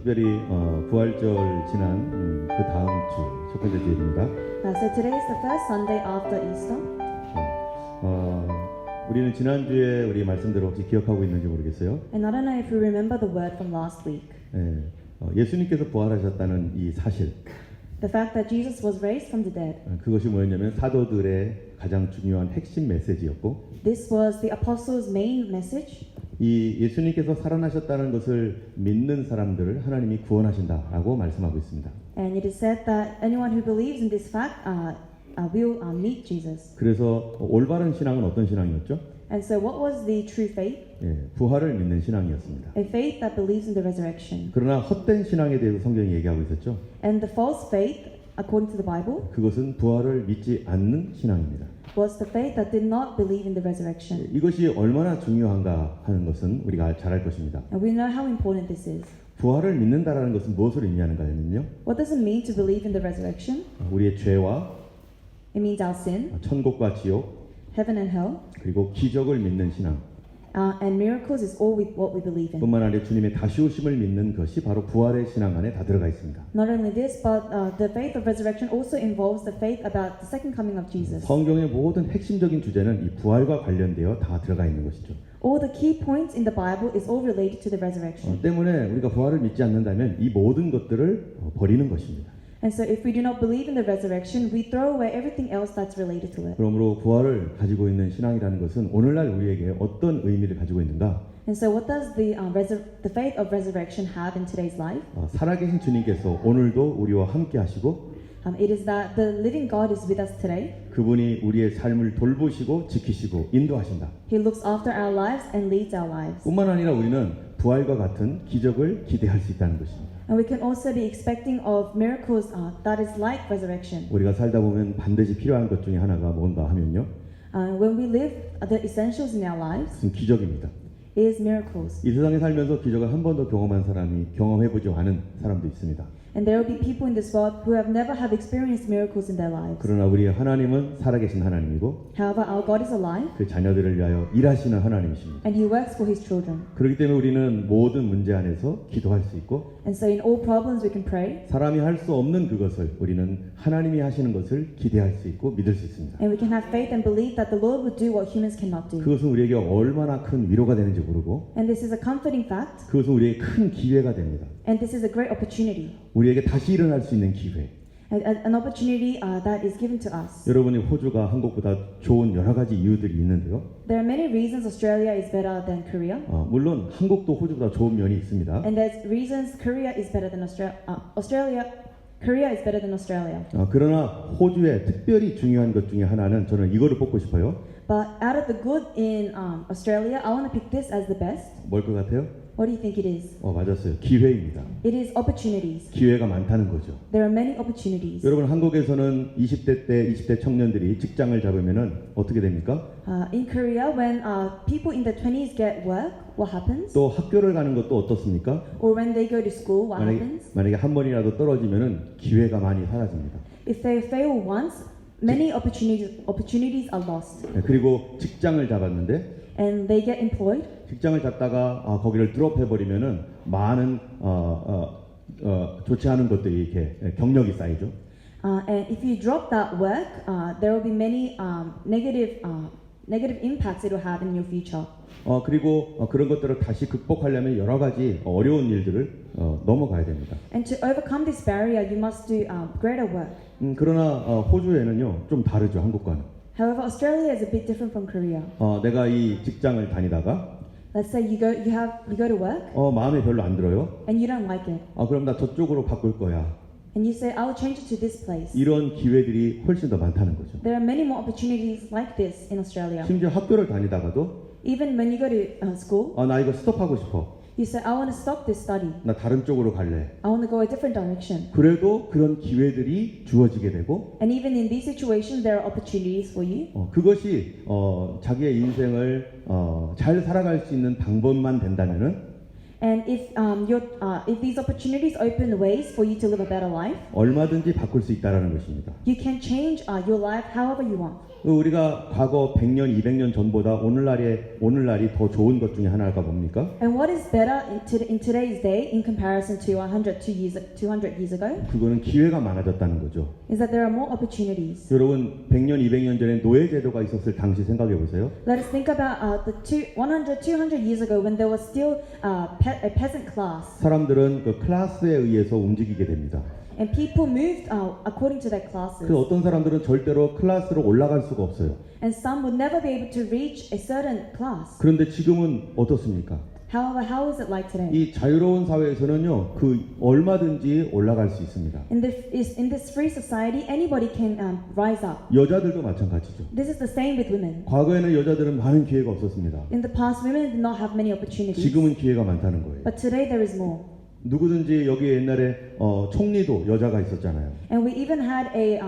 특별히 부활절 지난 그 다음 주 첫 번째 주일입니다. So today is the first Sunday after Easter. 우리는 지난주에 우리 말씀대로 혹시 기억하고 있는지 모르겠어요. And I don't know if you remember the word from last week. 예수님께서 부활하셨다는 이 사실, The fact that Jesus was raised from the dead. 그것이 뭐였냐면 사도들의 가장 중요한 핵심 메시지였고, This was the apostles' main message. 이 예수님께서 살아나셨다는 것을 믿는 사람들을 하나님이 구원하신다라고 말씀하고 있습니다. And it is said that anyone who believes in this fact will meet Jesus. 그래서 올바른 신앙은 어떤 신앙이었죠? And so what was the true faith? 부활을 믿는 신앙이었습니다. A faith that believes in the resurrection. 그러나 헛된 신앙에 대해서 성경이 얘기하고 있었죠. And the false faith, according to the Bible, 그것은 부활을 믿지 않는 신앙입니다. was the faith that did not believe in the resurrection. 이것이 얼마나 중요한가 하는 것은 우리가 잘 알 것입니다. And we know how important this is. 부활을 믿는다라는 것은 무엇을 의미하는가면요. What does it mean to believe in the resurrection? 우리의 죄와 It means our sin, 천국과 지옥, heaven and hell, 그리고 기적을 믿는 신앙, and miracles is all what we believe in. 뿐만 아니라 주님의 다시 오심을 믿는 것이 바로 부활의 신앙 안에 다 들어가 있습니다. Not only this, but the faith of resurrection also involves the faith about the second coming of Jesus. 성경의 모든 핵심적인 주제는 이 부활과 관련되어 다 들어가 있는 것이죠. All the key points in the Bible is all related to the resurrection. 때문에 우리가 부활을 믿지 않는다면 이 모든 것들을 버리는 것입니다. And so if we do not believe in the resurrection, we throw away everything else that's related to it. 그러므로 부활을 가지고 있는 신앙이라는 것은 오늘날 우리에게 어떤 의미를 가지고 있는가? And so what does the faith of resurrection have in today's life? 살아계신 주님께서 오늘도 우리와 함께 하시고 It is that the living God is with us today. 그분이 우리의 삶을 돌보시고 지키시고 인도하신다. He looks after our lives and leads our lives. 뿐만 아니라 우리는 부활과 같은 기적을 기대할 수 있다는 것입니다. And we can also be expecting of miracles that is like resurrection. 우리가 살다 보면 반드시 필요한 것 중에 하나가 뭔가 하면요. When we live the essentials in our lives, 무슨 기적입니다. is miracles. 이 세상에 살면서 기적을 한 번도 경험한 사람이 경험해보지 않은 사람도 있습니다. And there will be people in this world who have never have experienced miracles in their lives. 그러나 우리의 하나님은 살아계신 하나님이고 However, our God is alive 그 자녀들을 위하여 일하시는 하나님이십니다. and He works for His children. 그렇기 때문에 우리는 모든 문제 안에서 기도할 수 있고 And so in all problems we can pray. 사람이 할 수 없는 그것을 우리는 하나님이 하시는 것을 기대할 수 있고 믿을 수 있습니다. And we can have faith and believe that the Lord will do what humans cannot do. 그것은 우리에게 얼마나 큰 위로가 되는지 모르고 And this is a comforting fact. 그것은 우리에게 큰 기회가 됩니다. And this is a great opportunity. 우리에게 다시 일어날 수 있는 기회. An opportunity that is given to us. 여러분이 호주가 한국보다 좋은 여러 가지 이유들이 있는데요. There are many reasons Australia is better than Korea. 물론 한국도 호주보다 좋은 면이 있습니다. And there's reasons Korea is better than Korea is better than Australia. 그러나 호주의 특별히 중요한 것 중에 하나는 저는 이거를 뽑고 싶어요. But out of the good in Australia, I want to pick this as the best. 뭘 것 같아요? What do you think it is? 맞았어요. 기회입니다. It is opportunities. 기회가 많다는 거죠. There are many opportunities. 여러분 한국에서는 20대 청년들이 직장을 잡으면은 어떻게 됩니까? In Korea, when people in the 20s get work, what happens? 또 학교를 가는 것도 어떻습니까? Or when they go to school, what happens? 만약에 한 번이라도 떨어지면은 기회가 많이 사라집니다. If they fail once, many opportunities are lost. 그리고 직장을 잡았는데 And they get employed. 직장을 잡다가 거기를 드롭해버리면은 많은 좋지 않은 것들이 이렇게 경력이 쌓이죠. And if you drop that work, there will be many negative impacts it will have in your future. 그리고 그런 것들을 다시 극복하려면 여러 가지 어려운 일들을 넘어가야 됩니다. And to overcome this barrier, you must do greater work. 그러나 호주에는요 좀 다르죠 한국과는. However, Australia is a bit different from Korea. 내가 이 직장을 다니다가 Let's say you go to work 마음에 별로 안 들어요. and you don't like it. 그럼 나 저쪽으로 바꿀 거야. And you say, I'll change it to this place. 이런 기회들이 훨씬 더 많다는 거죠. There are many more opportunities like this in Australia. 심지어 학교를 다니다가도 Even when you go to school, 나 이거 스톱하고 싶어. you say, I want to stop this study. 나 다른 쪽으로 갈래. I want to go a different direction. 그래도 그런 기회들이 주어지게 되고 And even in these situations, there are opportunities for you. 그것이 자기의 인생을 잘 살아갈 수 있는 방법만 된다면은 And if these opportunities open ways for you to live a better life, 얼마든지 바꿀 수 있다라는 것입니다. you can change your life however you want. 우리가 과거 100년, 200년 전보다 오늘날이 더 좋은 것 중에 하나가 뭡니까? And what is better in today's day in comparison to 200 years ago? 그거는 기회가 많아졌다는 거죠. Is that there are more opportunities. 여러분 100년, 200년 전에 노예 제도가 있었을 당시 생각해 보세요. Let us think about 200 years ago when there was still a peasant class. 사람들은 그 클래스에 의해서 움직이게 됩니다. And people moved according to their classes. 그 어떤 사람들은 절대로 클래스로 올라갈 수가 없어요. And some would never be able to reach a certain class. 그런데 지금은 어떻습니까? However, how is it like today? 이 자유로운 사회에서는요, 그 얼마든지 올라갈 수 있습니다. In this free society, anybody can rise up. 여자들도 마찬가지죠. This is the same with women. 과거에는 여자들은 많은 기회가 없었습니다. In the past, women did not have many opportunities. 지금은 기회가 많다는 거예요. But today there is more. 누구든지 여기 옛날에 총리도 여자가 있었잖아요. And we even had a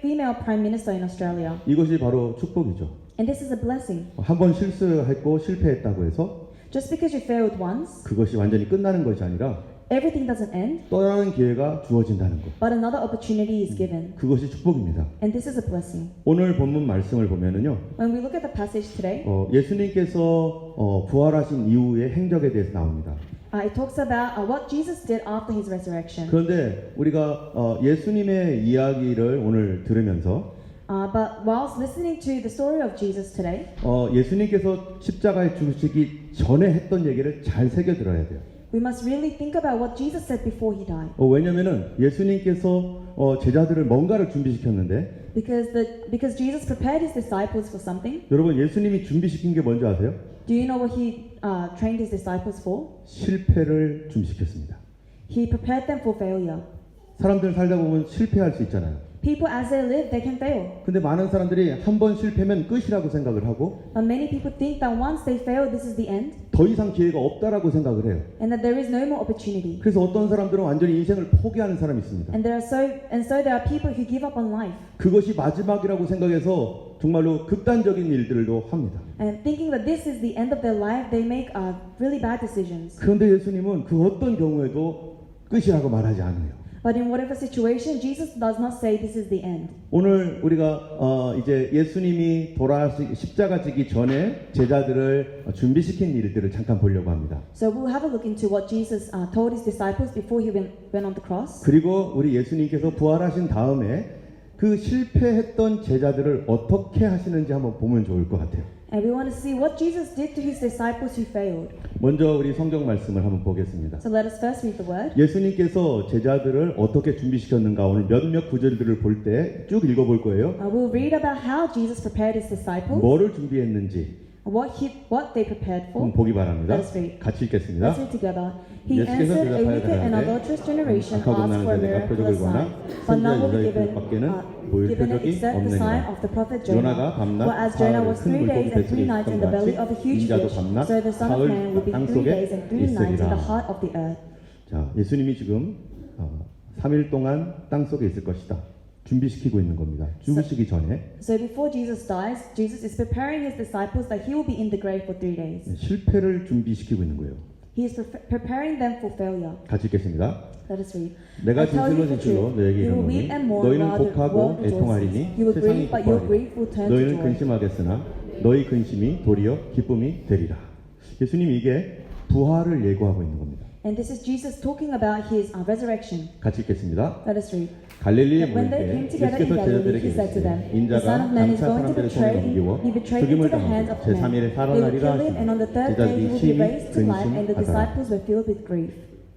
female prime minister in Australia. 이것이 바로 축복이죠. And this is a blessing. 한 번 실수했고 실패했다고 해서 Just because you failed once, 그것이 완전히 끝나는 것이 아니라 everything doesn't end, 또 다른 기회가 주어진다는 것. but another opportunity is given. 그것이 축복입니다. And this is a blessing. 오늘 본문 말씀을 보면은요. When we look at the passage today, 예수님께서 부활하신 이후의 행적에 대해서 나옵니다. it talks about what Jesus did after his resurrection. 그런데 우리가 예수님의 이야기를 오늘 들으면서 But whilst listening to the story of Jesus today, 예수님께서 십자가에 죽으시기 전에 했던 얘기를 잘 새겨 들어야 돼요. we must really think about what Jesus said before he died. 왜냐면은 예수님께서 제자들을 뭔가를 준비시켰는데 Because Jesus prepared his disciples for something. 여러분 예수님이 준비시킨 게 뭔지 아세요? Do you know what he trained his disciples for? 실패를 준비시켰습니다. He prepared them for failure. 사람들 살다 보면 실패할 수 있잖아요. People as they live, they can fail. 근데 많은 사람들이 한 번 실패면 끝이라고 생각을 하고 But many people think that once they fail, this is the end, 더 이상 기회가 없다라고 생각을 해요. and that there is no more opportunity. 그래서 어떤 사람들은 완전히 인생을 포기하는 사람이 있습니다. And so there are people who give up on life, 그것이 마지막이라고 생각해서 정말로 극단적인 일들도 합니다. and thinking that this is the end of their life, they make really bad decisions. 그런데 예수님은 그 어떤 경우에도 끝이라고 말하지 않아요. But in whatever situation, Jesus does not say this is the end. 오늘 우리가 이제 예수님이 십자가 지기 전에 제자들을 준비시킨 일들을 잠깐 보려고 합니다. So we'll have a look into what Jesus told his disciples before he went on the cross. 그리고 우리 예수님께서 부활하신 다음에 그 실패했던 제자들을 어떻게 하시는지 한번 보면 좋을 것 같아요. And we want to see what Jesus did to his disciples who failed. 먼저 우리 성경 말씀을 한번 보겠습니다. So let us first read the word. 예수님께서 제자들을 어떻게 준비시켰는가 오늘 몇몇 구절들을 볼 때 쭉 읽어볼 거예요. We'll read about how Jesus prepared his disciples, 뭐를 준비했는지 what they prepared for. 한번 보기 바랍니다. Let us read. 같이 읽겠습니다. Let's read together. He 예수께서 answered, a 대답하여 wicked and 가라사대 adulterous generation 악하고 asked 나는 for a 자네가 miraculous 표적을 sign, 구하나 but none will be 선지자 유다의 밖에는 보일 given it 표적이 except the sign 없느니라. of the prophet Jonah. 요나가 밤낮 For as Jonah was 사흘 큰 3 days 물고기 and 3 뱃속에 nights in 있던 the belly 같이 of a huge 인자도 fish, 밤낮 so the Son of Man will 사흘 be 땅 3 속에 days and 3 nights in the 있으리라. heart of the earth. 자, 예수님이 지금 3일 동안 땅 속에 있을 것이다. 준비시키고 있는 겁니다. 죽으시기 전에 So before Jesus dies, Jesus is preparing his disciples that he will be in the grave for 3 days. 실패를 준비시키고 있는 거예요. He is preparing them for failure. 같이 읽겠습니다. Let us read. 내가 I tell you 진실로 the 진실로 truth. 너에게 You will 이르노니 weep and mourn 너희는 while the 곡하고 world rejoices. 애통하리니 You will 세상이 grieve, but your 기뻐하리니 grief will turn to 너희는 joy. 근심하겠으나 너희 근심이 도리어 기쁨이 되리라. 예수님이 이게 부활을 예고하고 있는 겁니다. And this is Jesus talking about his resurrection. 같이 읽겠습니다. Let us read. 갈릴리에 When 모일 they 때 came together in 예수께서 Galilee, 제자들에게 he said to them, 이르시되 The Son 인자가 of Man is 장차 going to 사람들의 손에 be 넘기고 betrayed 죽임을 into the hands 당하고 of men. 제3일에 They will 살아나리라 kill him, and on the third day 제자들이 he will be 심히 raised to life, and the 근심하더라. disciples were filled with grief.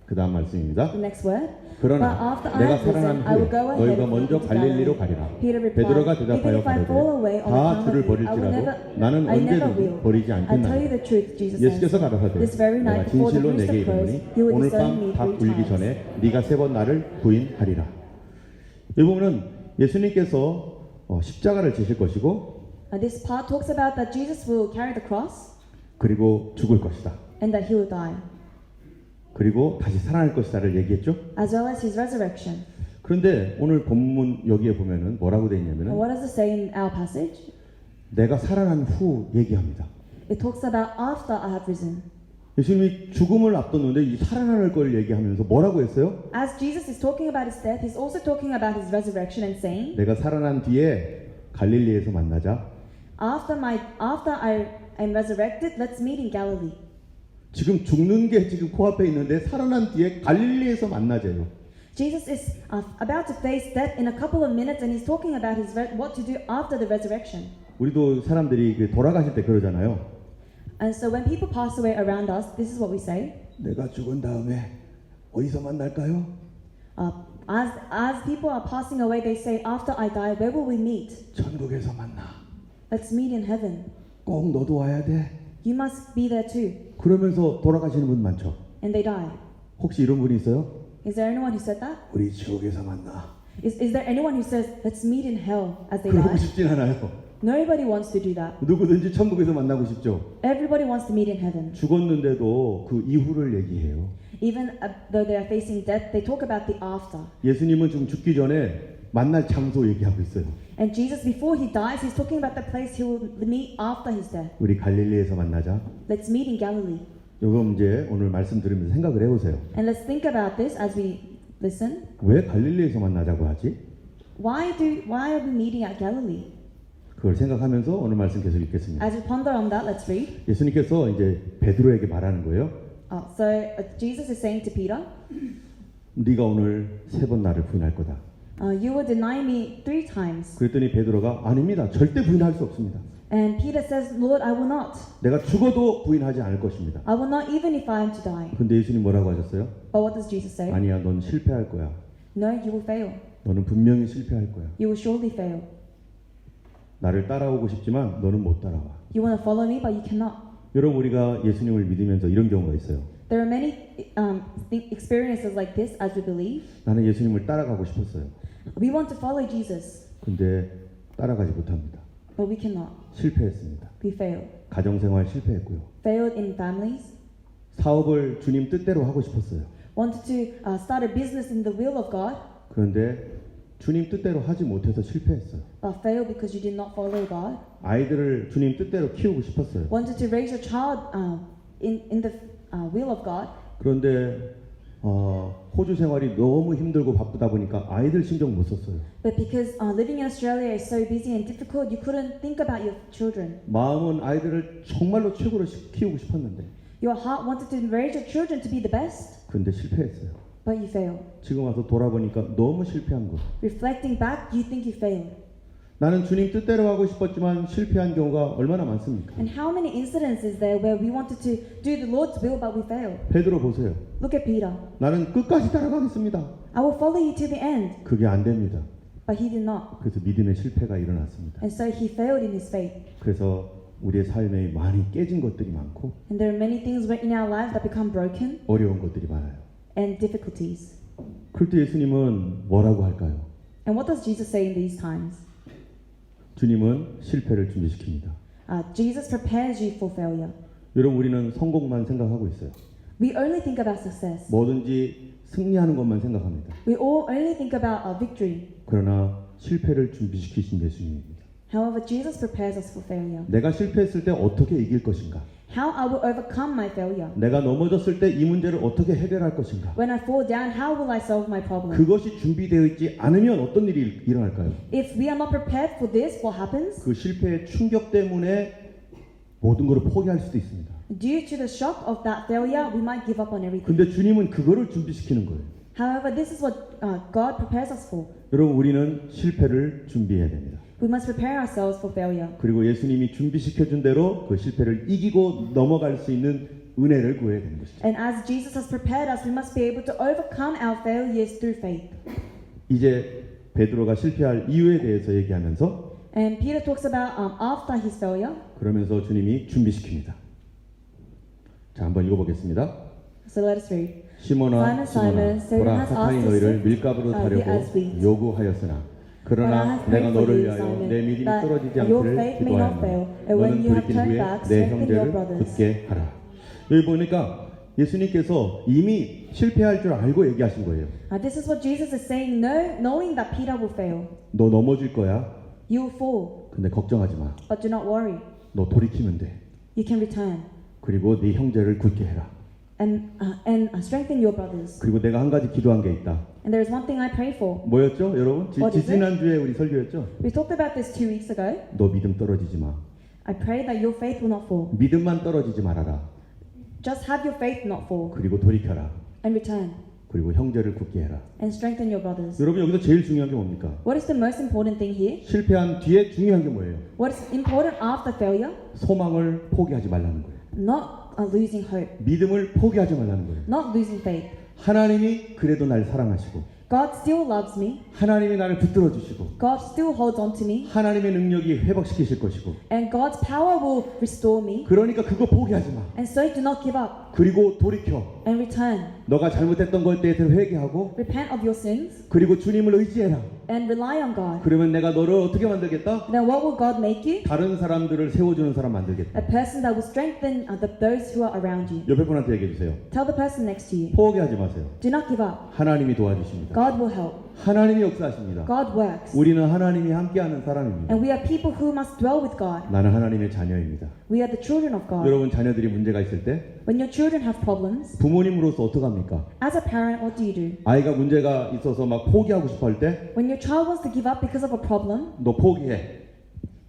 그 다음 말씀입니다. The next word. But 그러나 after I 내가 have risen, 살아난 I will 후에 go ahead 너희가 of you 먼저 into 갈릴리로 Galilee. 가리라. Peter 베드로가 replied, 대답하여 Even if I fall away 가로되 on 다 account 주를 of you, I will 버릴지라도 나는 I never 언제든지 will. 버리지 I tell you 않겠나니 the truth, Jesus 예수께서 answered. 가라사대 This very 내가 night before the 진실로 rooster 내게 crows, 이르노니 you will 오늘 disown 밤 me 닭 3 울기 times. 전에 네가 3번 나를 부인하리라. 이 부분은 예수님께서 십자가를 지실 것이고 This part talks about that Jesus will carry the cross 그리고 죽을 것이다. and that he will die, 그리고 다시 살아날 것이다를 얘기했죠. as well as his resurrection. 그런데 오늘 본문 여기에 보면은 뭐라고 돼 And 있냐면은 what does it say in our passage? 내가 살아난 후 얘기합니다. It talks about after I have risen. 예수님이 죽음을 앞뒀는데 이 살아날 걸 얘기하면서 뭐라고 했어요? As Jesus is talking about his death, he's also talking about his resurrection and saying, 내가 살아난 뒤에 갈릴리에서 만나자. After I am resurrected, let's meet in Galilee. 지금 죽는 게 지금 코앞에 있는데 살아난 뒤에 갈릴리에서 만나재요. Jesus is about to face death in a couple of minutes, and he's talking about what to do after the resurrection. 우리도 사람들이 그 돌아가실 때 그러잖아요. And so when people pass away around us, this is what we say. 내가 죽은 다음에 어디서 만날까요? As people are passing away, they say, after I die, where will we meet? 천국에서 만나. Let's meet in heaven. 꼭 너도 와야 돼. You must be there too. 그러면서 돌아가시는 분 많죠. And they die. 혹시 이런 분이 있어요? Is there anyone who said that? 우리 지옥에서 만나. Is there anyone who says, let's meet in hell as they 그러고 die? 싶진 않아요. Nobody wants to do that. 누구든지 천국에서 만나고 싶죠. Everybody wants to meet in heaven. 죽었는데도 그 이후를 얘기해요. Even though they are facing death, they talk about the after. 예수님은 지금 죽기 전에 만날 장소 얘기하고 있어요. And Jesus, before he dies, he's talking about the place he will meet after his death. 우리 갈릴리에서 만나자. Let's meet in Galilee. 요거 이제 오늘 말씀 들으면서 생각을 해보세요. And let's think about this as we listen. 왜 갈릴리에서 만나자고 하지? Why are we meeting at Galilee? 그걸 생각하면서 오늘 말씀 계속 읽겠습니다. As we ponder on that, let's read. 예수님께서 이제 베드로에게 말하는 거예요. Jesus is saying to Peter, 네가 오늘 3번 나를 부인할 거다. you will deny me 3 times. 그랬더니 베드로가 아닙니다. 절대 부인할 수 없습니다. And Peter says, Lord, I will not. 내가 죽어도 부인하지 않을 것입니다. I will not even if I am to die. 근데 예수님 뭐라고 하셨어요? But what does Jesus say? 아니야, 넌 실패할 거야. No, you will fail. 너는 분명히 실패할 거야. You will surely fail. 나를 따라오고 싶지만 너는 못 따라와. You want to follow me, but you cannot. 여러분 우리가 예수님을 믿으면서 이런 경우가 있어요. There are many experiences like this as we believe. 나는 예수님을 따라가고 싶었어요. We want to follow Jesus, 근데 따라가지 못합니다. but we cannot. 실패했습니다. We fail. 가정생활 실패했고요. Failed in families. 사업을 주님 뜻대로 하고 싶었어요. Wanted to start a business in the will of God, 그런데 주님 뜻대로 하지 못해서 실패했어요. but failed because you did not follow God. 아이들을 주님 뜻대로 키우고 싶었어요. Wanted to raise your child in the will of God, 그런데 호주 생활이 너무 힘들고 바쁘다 보니까 아이들 신경 못 썼어요. but because living in Australia is so busy and difficult, you couldn't think about your children. 마음은 아이들을 정말로 최고로 키우고 싶었는데 Your heart wanted to raise your children to be the best, 근데 실패했어요. but you failed. 지금 와서 돌아보니까 너무 실패한 거. Reflecting back, you think you failed. 나는 주님 뜻대로 하고 싶었지만 실패한 경우가 얼마나 많습니까? And how many incidents is there where we wanted to do the Lord's will but we failed? 베드로 보세요. Look at Peter. 나는 끝까지 따라가겠습니다. I will follow you to the end. 그게 안 됩니다. But he did not. 그래서 믿음의 실패가 일어났습니다. And so he failed in his faith. 그래서 우리의 삶에 많이 깨진 것들이 많고 And there are many things in our lives that become broken 어려운 것들이 많아요. and difficulties. 그럴 때 예수님은 뭐라고 할까요? And what does Jesus say in these times? 주님은 실패를 준비시킵니다. Jesus prepares you for failure. 여러분 우리는 성공만 생각하고 있어요. We only think about success. 뭐든지 승리하는 것만 생각합니다. We all only think about our victory. 그러나 실패를 준비시키신 예수님입니다. However, Jesus prepares us for failure. 내가 실패했을 때 어떻게 이길 것인가? How I will overcome my failure. 내가 넘어졌을 때 이 문제를 어떻게 해결할 것인가? When I fall down, how will I solve my problem? 그것이 준비되어 있지 않으면 어떤 일이 일어날까요? If we are not prepared for this, what happens? 그 실패의 충격 때문에 모든 것을 포기할 수도 있습니다. Due to the shock of that failure, we might give up on everything. 근데 주님은 그거를 준비시키는 거예요. However, this is what God prepares us for. 여러분 우리는 실패를 준비해야 됩니다. We must prepare ourselves for failure. 그리고 예수님이 준비시켜준 대로 그 실패를 이기고 넘어갈 수 있는 은혜를 구해야 되는 것이죠. And as Jesus has prepared us, we must be able to overcome our failures through faith. 이제 베드로가 실패할 이유에 대해서 얘기하면서 And Peter talks about after his failure. 그러면서 주님이 준비시킵니다. 자, 한번 읽어보겠습니다. So let us read. 시몬아, Simon, 시몬아, 보라 사탄이 너희를 밀가부로 타려고 요구하였으나 그러나 내가 너를 위하여 내 믿음이 떨어지지 않기를 기도하노니 너는 돌이킨 후에 내 형제를 굳게 하라. 여기 보니까 예수님께서 이미 실패할 줄 알고 얘기하신 거예요. This is what Jesus is saying, knowing that Peter will fail. 너 넘어질 거야. You will fall, 근데 걱정하지 마. but do not worry. 너 돌이키면 돼. You can return. 그리고 네 형제를 굳게 해라. and strengthen your brothers. 그리고 내가 한 가지 기도한 게 있다. And there is one thing I pray for. 뭐였죠, 여러분? What is it? 지난주에 우리 설교였죠? We talked about this 2 weeks ago. 너 믿음 떨어지지 마. I pray that your faith will not fall. 믿음만 떨어지지 말아라. Just have your faith not fall 그리고 돌이켜라. and return 그리고 형제를 굳게 해라. and strengthen your brothers. 여러분 여기서 제일 중요한 게 뭡니까? What is the most important thing here? 실패한 뒤에 중요한 게 뭐예요? What is important after failure? 소망을 포기하지 말라는 거예요. Not losing hope, 믿음을 포기하지 말라는 거예요. not losing faith. 하나님이 그래도 날 사랑하시고 God still loves me. 하나님이 나를 붙들어 주시고 God still holds on to me. 하나님의 능력이 회복시키실 것이고 And God's power will restore me. 그러니까 그거 포기하지 마. And so do not give up 그리고 돌이켜 and return. 너가 잘못했던 것에 대해서 회개하고 Repent of your sins 그리고 주님을 의지해라. and rely on God. 그러면 내가 너를 어떻게 만들겠다? Then what will God make you? 다른 사람들을 세워주는 사람 만들겠다. A person that will strengthen those who are around you. 옆에 분한테 얘기해 주세요. Tell the person next to you. 포기하지 마세요. Do not give up. 하나님이 도와주십니다. God will help. 하나님이 역사하십니다. God works. 우리는 하나님이 함께하는 사람입니다. And we are people who must dwell with God. 나는 하나님의 자녀입니다. We are the children of God. 여러분 자녀들이 문제가 있을 때 When your children have problems, 부모님으로서 어떡합니까? as a parent, what do you do? 아이가 문제가 있어서 막 포기하고 싶어 할 때 When your child wants to give up because of a problem, 너 포기해.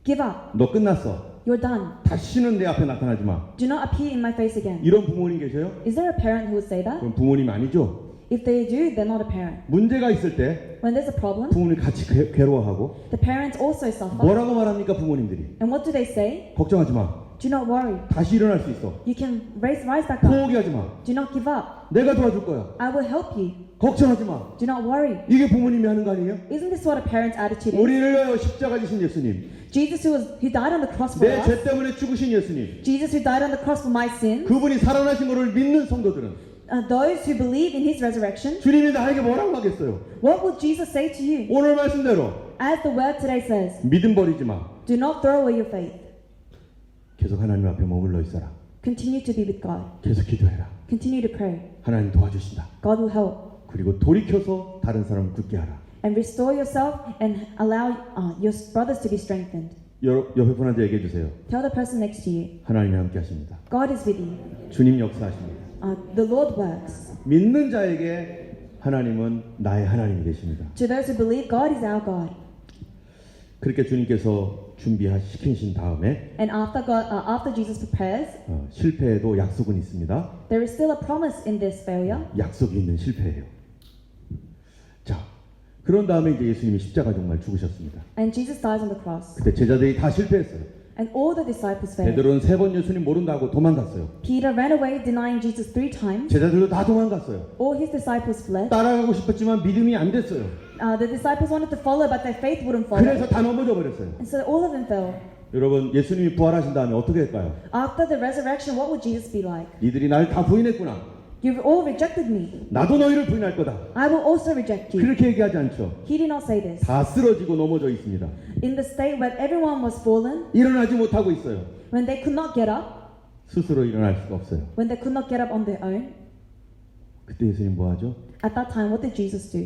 give up. 너 끝났어. You're done. 다시는 내 앞에 나타나지 마. Do not appear in my face again. 이런 부모님 계세요? Is there a parent who would say that? 그럼 부모님 아니죠? If they do, they're not a parent. 문제가 있을 때 When there's a problem, 부모님 같이 괴로워하고 the parents also suffer. 뭐라고 말합니까 부모님들이? And what do they say? 걱정하지 마. Do not worry. 다시 일어날 수 있어. You can rise back up. 포기하지 마. Do not give up. 내가 도와줄 거야. I will help you. 걱정하지 마. Do not worry. 이게 부모님이 하는 거 아니에요? Isn't this what a parent's attitude is? 우리를 위하여 십자가 지신 예수님, Jesus who died on the cross for 내 us. 죄 때문에 죽으신 예수님, Jesus who died on the cross for my sin. 그분이 살아나신 것을 믿는 성도들은 Those who believe in His resurrection. 주님이 나에게 뭐라고 하겠어요? What will Jesus say to you? 오늘 말씀대로 As the word today says, 믿음 버리지 마. do not throw away your faith. 계속 하나님 앞에 머물러 있어라. Continue to be with God. 계속 기도해라. Continue to pray. 하나님 도와주신다. God will help. 그리고 돌이켜서 다른 사람을 굳게 하라. And restore yourself and allow your brothers to be strengthened. 옆에 분한테 얘기해 주세요. Tell the person next to you, 하나님이 함께 하십니다. God is with you. 주님 역사하십니다. The Lord works. 믿는 자에게 하나님은 나의 하나님이 되십니다. To those who believe, God is our God. 그렇게 주님께서 준비시키신 다음에 And after Jesus prepares, 실패에도 약속은 있습니다. there is still a promise in this failure. 약속이 있는 실패예요. 자, 그런 다음에 이제 예수님이 십자가 정말 죽으셨습니다. And Jesus dies on the cross. 그때 제자들이 다 실패했어요. And all the disciples failed. 베드로는 3번 예수님 모른다고 도망갔어요. Peter ran away, denying Jesus 3 times. 제자들도 다 도망갔어요. All his disciples fled. 따라가고 싶었지만 믿음이 안 됐어요. The disciples wanted to follow, but their faith wouldn't follow. 그래서 다 넘어져 버렸어요. And so all of them fell. 여러분, 예수님이 부활하신 다음에 어떻게 할까요? After the resurrection, what would Jesus be like? 니들이 날 다 부인했구나. You've all rejected me. 나도 너희를 부인할 거다. I will also reject you. 그렇게 얘기하지 않죠. He did not say this. 다 쓰러지고 넘어져 있습니다. In the state where everyone was fallen, 일어나지 못하고 있어요. when they could not get up, 스스로 일어날 수가 없어요. when they could not get up on their own, 그때 예수님 뭐 하죠? at that time, what did Jesus do?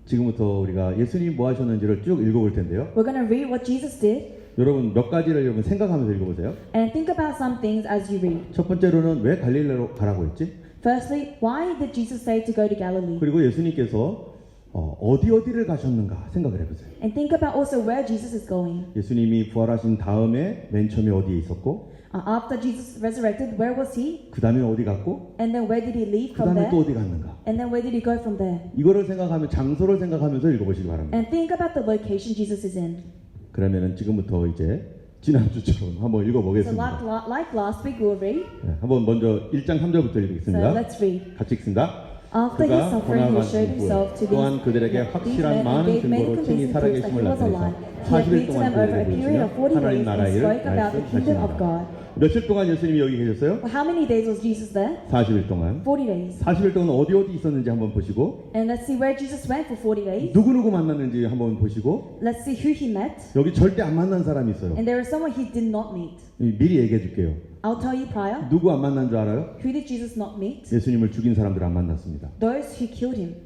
지금부터 우리가 예수님이 뭐 하셨는지를 쭉 읽어볼 텐데요. We're going to read what Jesus did 여러분 몇 가지를 여러분 생각하면서 읽어보세요. and think about some things as you read. 첫 번째로는 왜 갈릴리로 가라고 했지? Firstly, why did Jesus say to go to Galilee? 그리고 예수님께서 어디를 가셨는가 생각을 해보세요. And think about also where Jesus is going. 예수님이 부활하신 다음에 맨 처음에 어디에 있었고 After Jesus resurrected, where was he? 그 다음에 어디 갔고 And then where did he leave 그 from 다음에 there? 또 어디 갔는가. And then where did he go from there? 이거를 생각하면 장소를 생각하면서 읽어보시기 바랍니다. And think about the location Jesus is in. 그러면은 지금부터 이제 지난주처럼 한번 So 읽어보겠습니다. like last week, we'll read. 네, 한번 먼저 1장 3절부터 So 읽겠습니다. let's read. 같이 읽습니다. After his 그가 suffering, he showed 고난받은 himself to 후에 또한 그들에게 these 확실한 men and 많은 gave many 증거로 친히 convincing proofs that he 살아계심을 was alive. 나타내서 He 40일 appeared to 동안 them over a 그들에게 period of 40 보여주시며 days 하나님 and 나라의 spoke about the kingdom of 말씀하시니라. God. 며칠 동안 예수님이 여기 계셨어요? Well, how many days was Jesus there? 40일 동안. 40 days. 40일 동안 어디 있었는지 한번 보시고 And let's see where Jesus went for 40 days. 누구누구 만났는지 한번 보시고 Let's see who he met. 여기 절대 안 만난 사람이 있어요. And there is someone he did not meet. 미리 얘기해 줄게요. I'll tell you prior. 누구 안 만난 줄 알아요? Who did Jesus not meet? 예수님을 죽인 사람들 안 만났습니다. Those who killed him.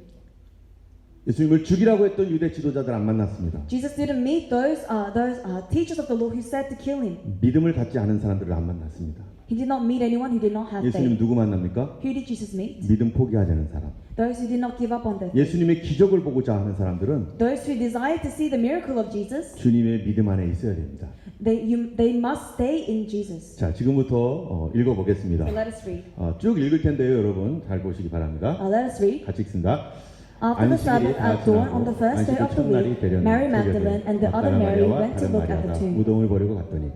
예수님을 죽이라고 했던 유대 지도자들 안 만났습니다. Jesus didn't meet those teachers of the law who said to kill him. 믿음을 갖지 않은 사람들을 안 만났습니다. He did not meet anyone who did not have 예수님 faith. 누구 만납니까? Who did Jesus meet? 믿음 포기하지 않은 사람. Those who did not give up on their faith. 예수님의 기적을 보고자 하는 사람들은 Those who desire to see the miracle of Jesus, 주님의 믿음 안에 있어야 됩니다. they must stay in Jesus. 자, 지금부터 읽어보겠습니다. So let us read. 쭉 읽을 텐데요, 여러분 잘 보시기 바랍니다. Let us read. 같이 읽습니다. After the Sabbath at dawn on the first day of the week, Mary Magdalene and the other Mary went to look at the tomb. 무덤을 버리고 갔더니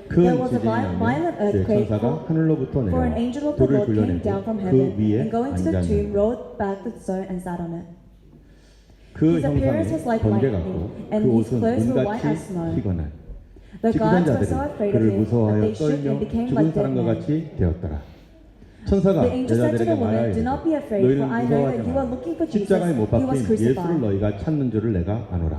큰 There was a 지진이 violent 나며 earthquake, 천사가 하늘로부터 For an 내려 angel of the 돌을 Lord came 굴려내고 down from 그 heaven 위에 and going to the tomb 앉았느니라. rolled back the stone and sat on it. 그 His appearance was 형상이 like 번개 lightning, 같고 and 그 his 옷은 clothes were white 눈같이 as snow. 희거나 The guards were so 지키던 afraid 자들이 of 그를 him that 무서워하여 they shook 떨며 and became 죽은 like dead 사람과 men. 같이 되었더라. 천사가 The angel said to 여자들에게 the woman, 말하여 "Do not be afraid, 너희는 for I know that 무서워하지 you are 마라. looking for Jesus, 십자가에 못 who was 박힌 예수를 crucified. 너희가 찾는 줄을 내가 아노라.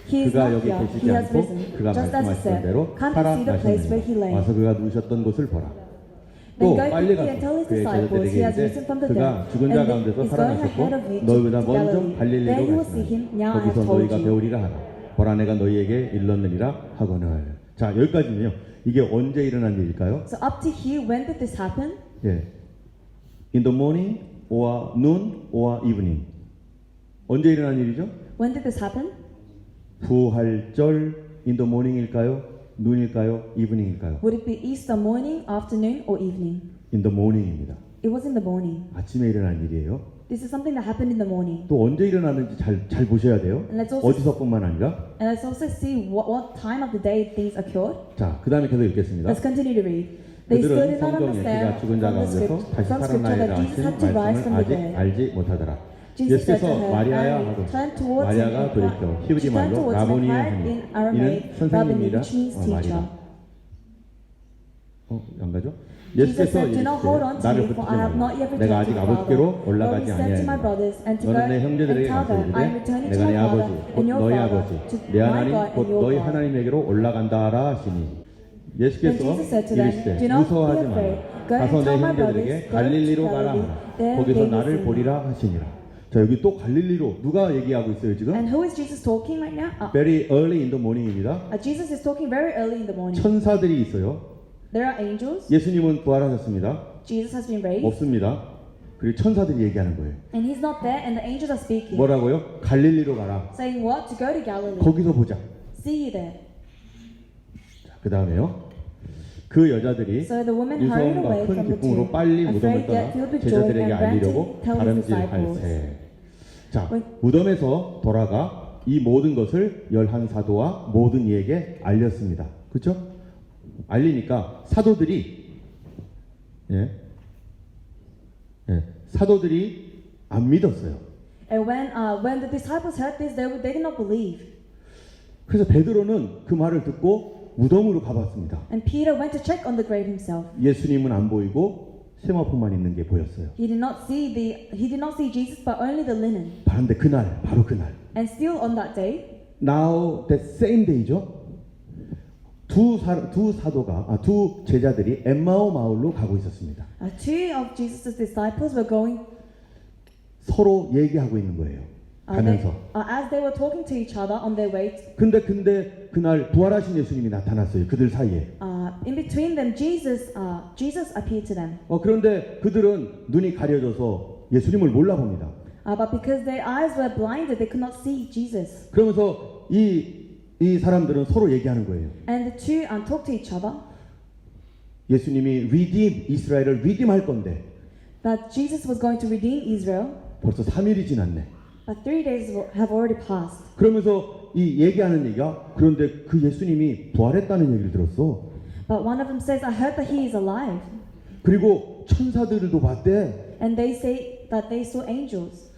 He is 그가 not 여기 here, 계시지 he has 않고 risen. 그가 Just as he 말씀하셨던 said, 대로 come and see the place where he 살아나셨느니라. lay. 와서 그가 누우셨던 곳을 보라. Then 또 go 빨리 quickly and tell 가서 his 그의 disciples, 제자들에게 he has 이르되 risen from the 그가 dead, 죽은 자 and 가운데서 is going 살아나셨고 ahead of you to 너희보다 먼저 Galilee. There 갈릴리로 you will see 가시나니 him. Now I have 거기서 told 너희가 you. 배우리라 하라. 보라 내가 너희에게 일렀느니라 하거늘. 자, 여기까지는요. 이게 언제 일어난 일일까요? So up to here, when did this happen? 예. In the morning or noon or evening. 언제 일어난 일이죠? When did this happen? 부활절 in the morning일까요? noon일까요? evening일까요? Would it be Easter morning, afternoon, or evening? in the morning입니다. It was in the morning. 아침에 일어난 일이에요. This is something that happened in the morning. 또 언제 일어나는지 잘 보셔야 돼요. And let's also 어디서뿐만 아니라. And let's also see what time of the day things occurred. 자, 그 다음에 계속 읽겠습니다. Let's continue to read. They still 그들은 did not 성경에 understand 그가 죽은 자 from the 가운데서 script, 다시 from scripture 살아나리라 that Jesus 하신 had to rise from 말씀을 the 아직 dead. 알지 못하더라. Jesus said 예수께서 to her, 마리아야 Mary, 하고 turn towards 마리아가 him, 돌이켜 히브리 she turned 말로 towards him and 라보니라 cried 하니 in 이는 Aramaic, Rabboni, 선생님이라 which means teacher. 말이라. 안 가죠? Jesus 예수께서 said, Do not hold on 이르시되 to 나를 me, 붙이지 for I have not 말라. yet 내가 returned 아직 to the 아버지께로 Father. But 올라가지 he said to my 아니하였노라. brothers and to go 너는 내 and 형제들에게 tell 가서 them, I am 이르되 returning to 내가 my 네 Father 아버지 곧 and your 너희 Father, 아버지 to 내 my 하나님 God 곧 and your 너희 God. 하나님에게로 올라간다라 하시니 Then 예수께서 Jesus said to them, 이르시되 Do not be 무서워하지 afraid. 마라. Go and 가서 내 tell my 형제들에게 brothers, go 갈릴리로 to 가라 Galilee. 하라. There 거기서 they will 나를 see me. 보리라 하시니라. 자, 여기 또 갈릴리로 누가 얘기하고 있어요 지금? And who is Jesus talking right now? Very early in the morning입니다. Jesus is talking very early in the morning. 천사들이 있어요. There are angels. 예수님은 부활하셨습니다. Jesus has been raised. 없습니다. 그리고 천사들이 얘기하는 거예요. And he's not there, and the angels are speaking. 뭐라고요? 갈릴리로 가라. Saying what? To go to Galilee. 거기서 보자. See you there. 그 다음에요. 그 여자들이 So the woman hurried 무서움과 away 큰 from the 기쁨으로 tomb, 빨리 무덤을 afraid 떠나 yet filled with joy, 제자들에게 and ran 알리려고 to tell his disciples. 다름질할세. 자, When- 무덤에서 돌아가 이 모든 것을 열한 사도와 모든 이에게 알렸습니다. 그렇죠? 알리니까 사도들이 사도들이 안 믿었어요. And when the disciples heard this, they did not believe. 그래서 베드로는 그 말을 듣고 무덤으로 가봤습니다. And Peter went to check on the grave himself. 예수님은 안 보이고 세마포만 있는 게 보였어요. He did not see Jesus, but only the linen. 그런데 그날, 바로 그날, And still on that day, now that same day죠. 두 제자들이 엠마오 마을로 가고 있었습니다. two of Jesus' disciples were going. 서로 얘기하고 있는 거예요. 가면서. As they were talking to each other on their way. 근데 그날 부활하신 예수님이 나타났어요. 그들 사이에. In between them, Jesus appeared to them. 그런데 그들은 눈이 가려져서 예수님을 몰라봅니다. But because their eyes were blinded, they could not see Jesus. 그러면서 이 사람들은 서로 얘기하는 거예요. And the two talked to each other. 예수님이 이스라엘을 리딤할 건데 That Jesus was going to redeem Israel. 벌써 3일이 지났네. But 3 days have already passed. 그러면서 이 얘기하는 얘기가 그런데 그 예수님이 부활했다는 얘기를 들었어. But one of them says, I heard that he is alive. 그리고 천사들도 봤대. And they say that they saw angels.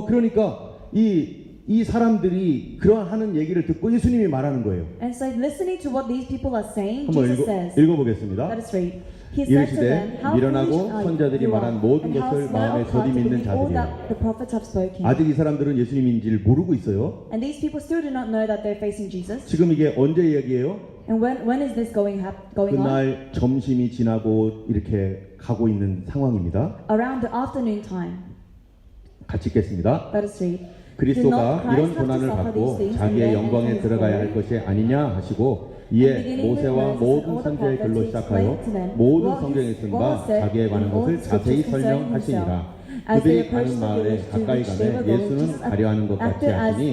그러니까 이 사람들이 그러한 하는 얘기를 듣고 예수님이 말하는 거예요. And so listening to what these people are saying, 한번 Jesus says, 읽어보겠습니다. let us read. He said to them, 이르시되 how 미련하고 foolish are 선자들이 you 말한 are, 모든 and how 것을 slow 마음에 of heart 조리 to 믿는 believe all 자들이라. that the prophets have spoken. 아직 이 사람들은 예수님인지를 모르고 있어요. And these people still do not know that they're facing Jesus. 지금 이게 언제 얘기예요? And when is this going on? 그날 점심이 지나고 이렇게 가고 있는 상황입니다. Around the afternoon time. 같이 읽겠습니다. Let us read. 그리스도가 Christ 이런 have to 고난을 suffer 받고 these things 자기의 and 영광에 then 들어가야 할 enter 것이 아니냐 하시고 In 이에 the beginning with 모세와 Moses and 모든 all the 선지자의 글로 prophets, he 시작하여 explained to them 모든 what 성경에 쓴 was 바 said 자기에 관한 in all 것을 the 자세히 scriptures concerning 설명하시니라. As they 그들이 가는 approached the 마을에 village to 가까이 which they 가매 were going, 예수는 Jesus 가려하는 것 같이 acted as 하시니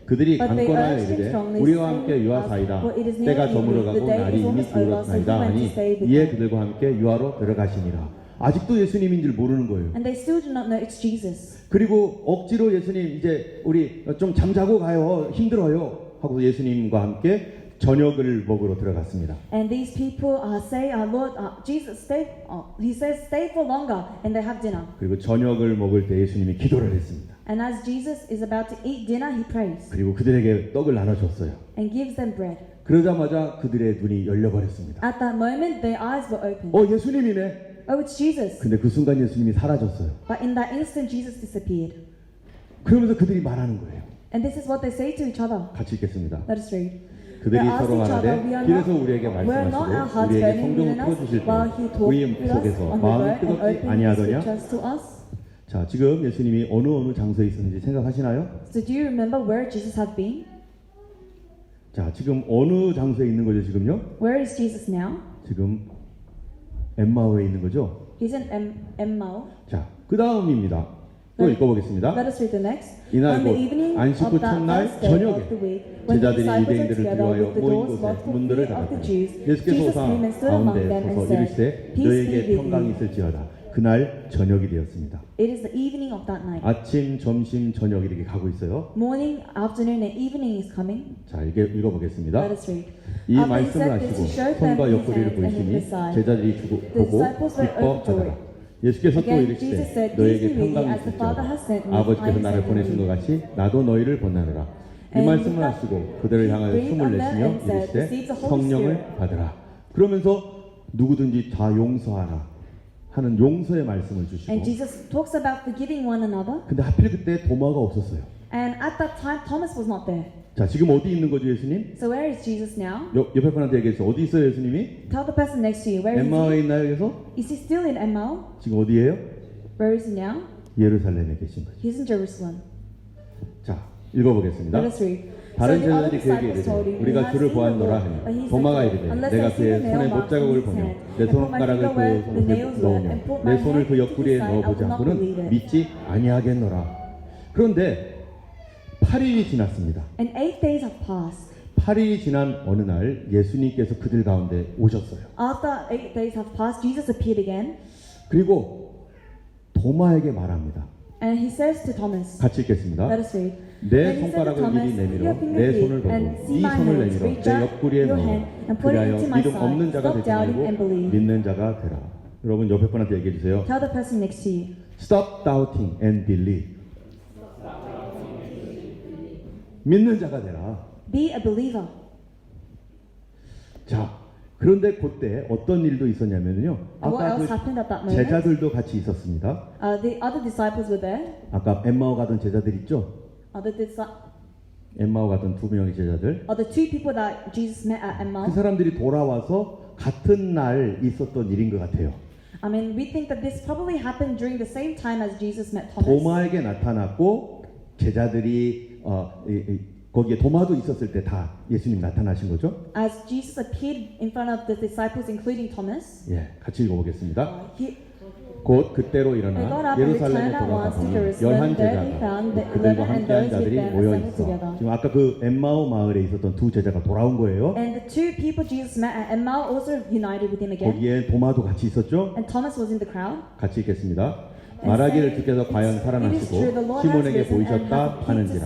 그들이 But they 강권하여 urged him 이르되 strongly, 우리와 saying 함께 to us, 유하사이다. For it is 때가 nearly 저물어가고 the day 날이 is 이미 almost over, so 기울었나이다 he went 하니 to stay with 이에 them. 그들과 함께 유하로 들어가시니라. 아직도 예수님인 줄 모르는 거예요. And they still do not know it's Jesus. 그리고 억지로 예수님 이제 우리 좀 잠자고 가요. 힘들어요. 하고 예수님과 함께 저녁을 먹으러 들어갔습니다. And these people say, Lord, Jesus, he says, stay for longer, and they have dinner. 그리고 저녁을 먹을 때 예수님이 기도를 했습니다. And as Jesus is about to eat dinner, he prays 그리고 그들에게 떡을 나눠줬어요. and gives them bread. 그러자마자 그들의 눈이 열려버렸습니다. At that moment, their eyes were opened. 예수님이네. Oh, it's Jesus. 근데 그 순간 예수님이 사라졌어요. But in that instant, Jesus disappeared. 그러면서 그들이 말하는 거예요. And this is what they say to each other. 같이 읽겠습니다. Let us read. 그들이 They 서로 asked each other, 말하되 길에서 우리에게 were not our 말씀하시고 hearts 우리에게 burning 성경을 within us 풀어주실 때 while he 우리 talked with us 속에서 on the 마음이 road and 뜨겁지 opened his 아니하더냐? scriptures to us? 자, 지금 예수님이 어느 장소에 있었는지 생각하시나요? So do you remember where Jesus had been? 자, 지금 어느 장소에 있는 거죠, 지금요? Where is Jesus now? 지금 엠마오에 있는 거죠? He's in Emmaus. 자, 그 다음입니다. 또 Let 읽어보겠습니다. us read the next. 이날 On the 곧 evening 안식구 of that 첫날 first day of 저녁에 the week, when the 제자들이 disciples were 유대인들을 together 두려워하여 with the 모인 doors 곳에 locked for 문들을 fear of the 닫았더니 Jews, 예수께서 Jesus 오사 came and stood among 가운데 them and 서서 said, 이르시되 Peace 너에게 be with 평강이 you. 있을지어다. 그날 저녁이 되었습니다. It is the evening of that night. 아침, 점심, 저녁 이렇게 가고 있어요. Morning, afternoon, and evening is coming. 자, 읽어보겠습니다. Let us read. 이 After he 말씀을 said this, 하시고 he showed 손과 them his 옆구리를 hands and 보이시니 his side. 제자들이 The 보고 disciples were 기뻐하더라. overjoyed. 예수께서 또 Again, Jesus 이르시되 said, 너에게 Peace be with you, 평강이 as the Father has sent 있을지어다. me, 아버지께서 I am 나를 sending 보내신 you. 것 같이 나도 너희를 보내노라. 이 And 말씀을 with that, 하시고 그들을 향하여 breathed 숨을 on them 내쉬며 and said, 이르시되 "Receive the Holy 성령을 Spirit." 받으라. 그러면서 누구든지 다 용서하라 하는 용서의 말씀을 주시고 And Jesus talks about forgiving one another. 근데 하필 그때 도마가 없었어요. And at that time, Thomas was not there. 자, 지금 어디 있는 거죠, 예수님? So where is Jesus now? 옆에 분한테 얘기했어요. 어디 있어요, 예수님이? Tell the person next to you. Where is 엠마오에 he? 있나요? 그래서 Is he still in Emmaus? 지금 어디예요? Where is he now? 예루살렘에 계신 거죠. He's in Jerusalem. 자, 읽어보겠습니다. Let us read. 다른 So the other 제자들이 그에게 disciples told him, 이르되 "We 우리가 have 주를 seen the 보았노라 Lord." But 하니 he said 도마가 to them, 이르되 "Unless 내가 I see 그의 the nail 손에 marks in 못자국을 his 보며 hand, 내 and put my 손가락을 finger 그 where the 손에 nails were, 넣으며 and put 내 my 손을 hand 그 into 옆구리에 his side, I 넣어보지 will not believe 않고는 it." 믿지 아니하겠노라. 그런데 8일이 지났습니다. And 8 days have passed. 8일이 지난 어느 날 예수님께서 그들 가운데 오셨어요. After 8 days have passed, Jesus appeared again, 그리고 도마에게 말합니다. and he says to Thomas, 같이 읽겠습니다. let us read. 내 Then he said to 손가락을 Thomas, 이리 내밀어 "Your finger 내 here, 손을 보고 and see 이 my 손을 hands, 내밀어 reach 내 out 옆구리에 your 넣어 hand and put it 그리하여 into my 믿음 side. 없는 자가 Stop 되지 doubting 말고 and believe." 믿는 자가 되라. 여러분 옆에 분한테 얘기해 주세요. Tell the person next to you. Stop doubting and believe. 믿는 자가 되라. Be a believer. 자, 그런데 그때 어떤 일도 있었냐면요. And what 아까 else 그 happened at that moment? 제자들도 같이 있었습니다. The other disciples were there. 아까 엠마오 가던 제자들 있죠? 엠마오 가던 두 명의 제자들. The two people that Jesus met at 그 Emmaus. 사람들이 돌아와서 같은 날 있었던 일인 것 같아요. I mean, we think that this probably happened during the same time as Jesus met Thomas. 도마에게 나타났고 제자들이 거기에 도마도 있었을 때 다 예수님 나타나신 거죠? As Jesus appeared in front of the disciples, including Thomas. 예, 같이 읽어보겠습니다. He 곧 그때로 got 일어나 up and 예루살렘에 returned at 돌아가 once to 보니 Jerusalem. 11 There he 제자가 found the 그들과 11 and 함께한 those with 자들이 them 모여 assembled 있어. together. 지금 아까 그 엠마오 마을에 있었던 두 제자가 돌아온 거예요. And the two people Jesus met at Emmaus also united with him again. 거기에 도마도 같이 있었죠? And Thomas was in the crowd. 같이 읽겠습니다. 말하기를 주께서 과연 살아나시고 시몬에게 보이셨다 하는지라.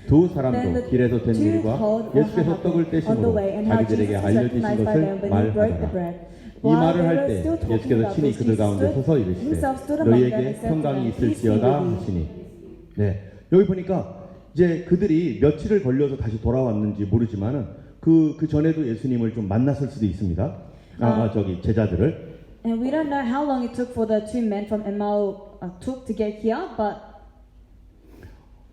두 사람도 길에서 된 일과 예수께서 떡을 떼심으로 자기들에게 알려주신 것을 말하더라. 이 말을 할 때 예수께서 친히 그들 가운데 서서 이르시되 너희에게 평강이 있을지어다 하시니. 네, 여기 보니까 이제 그들이 며칠을 걸려서 다시 돌아왔는지 모르지만은 그 전에도 예수님을 좀 만났을 수도 있습니다. 제자들을. And we don't know how long it took for the two men from Emmaus took to get here, but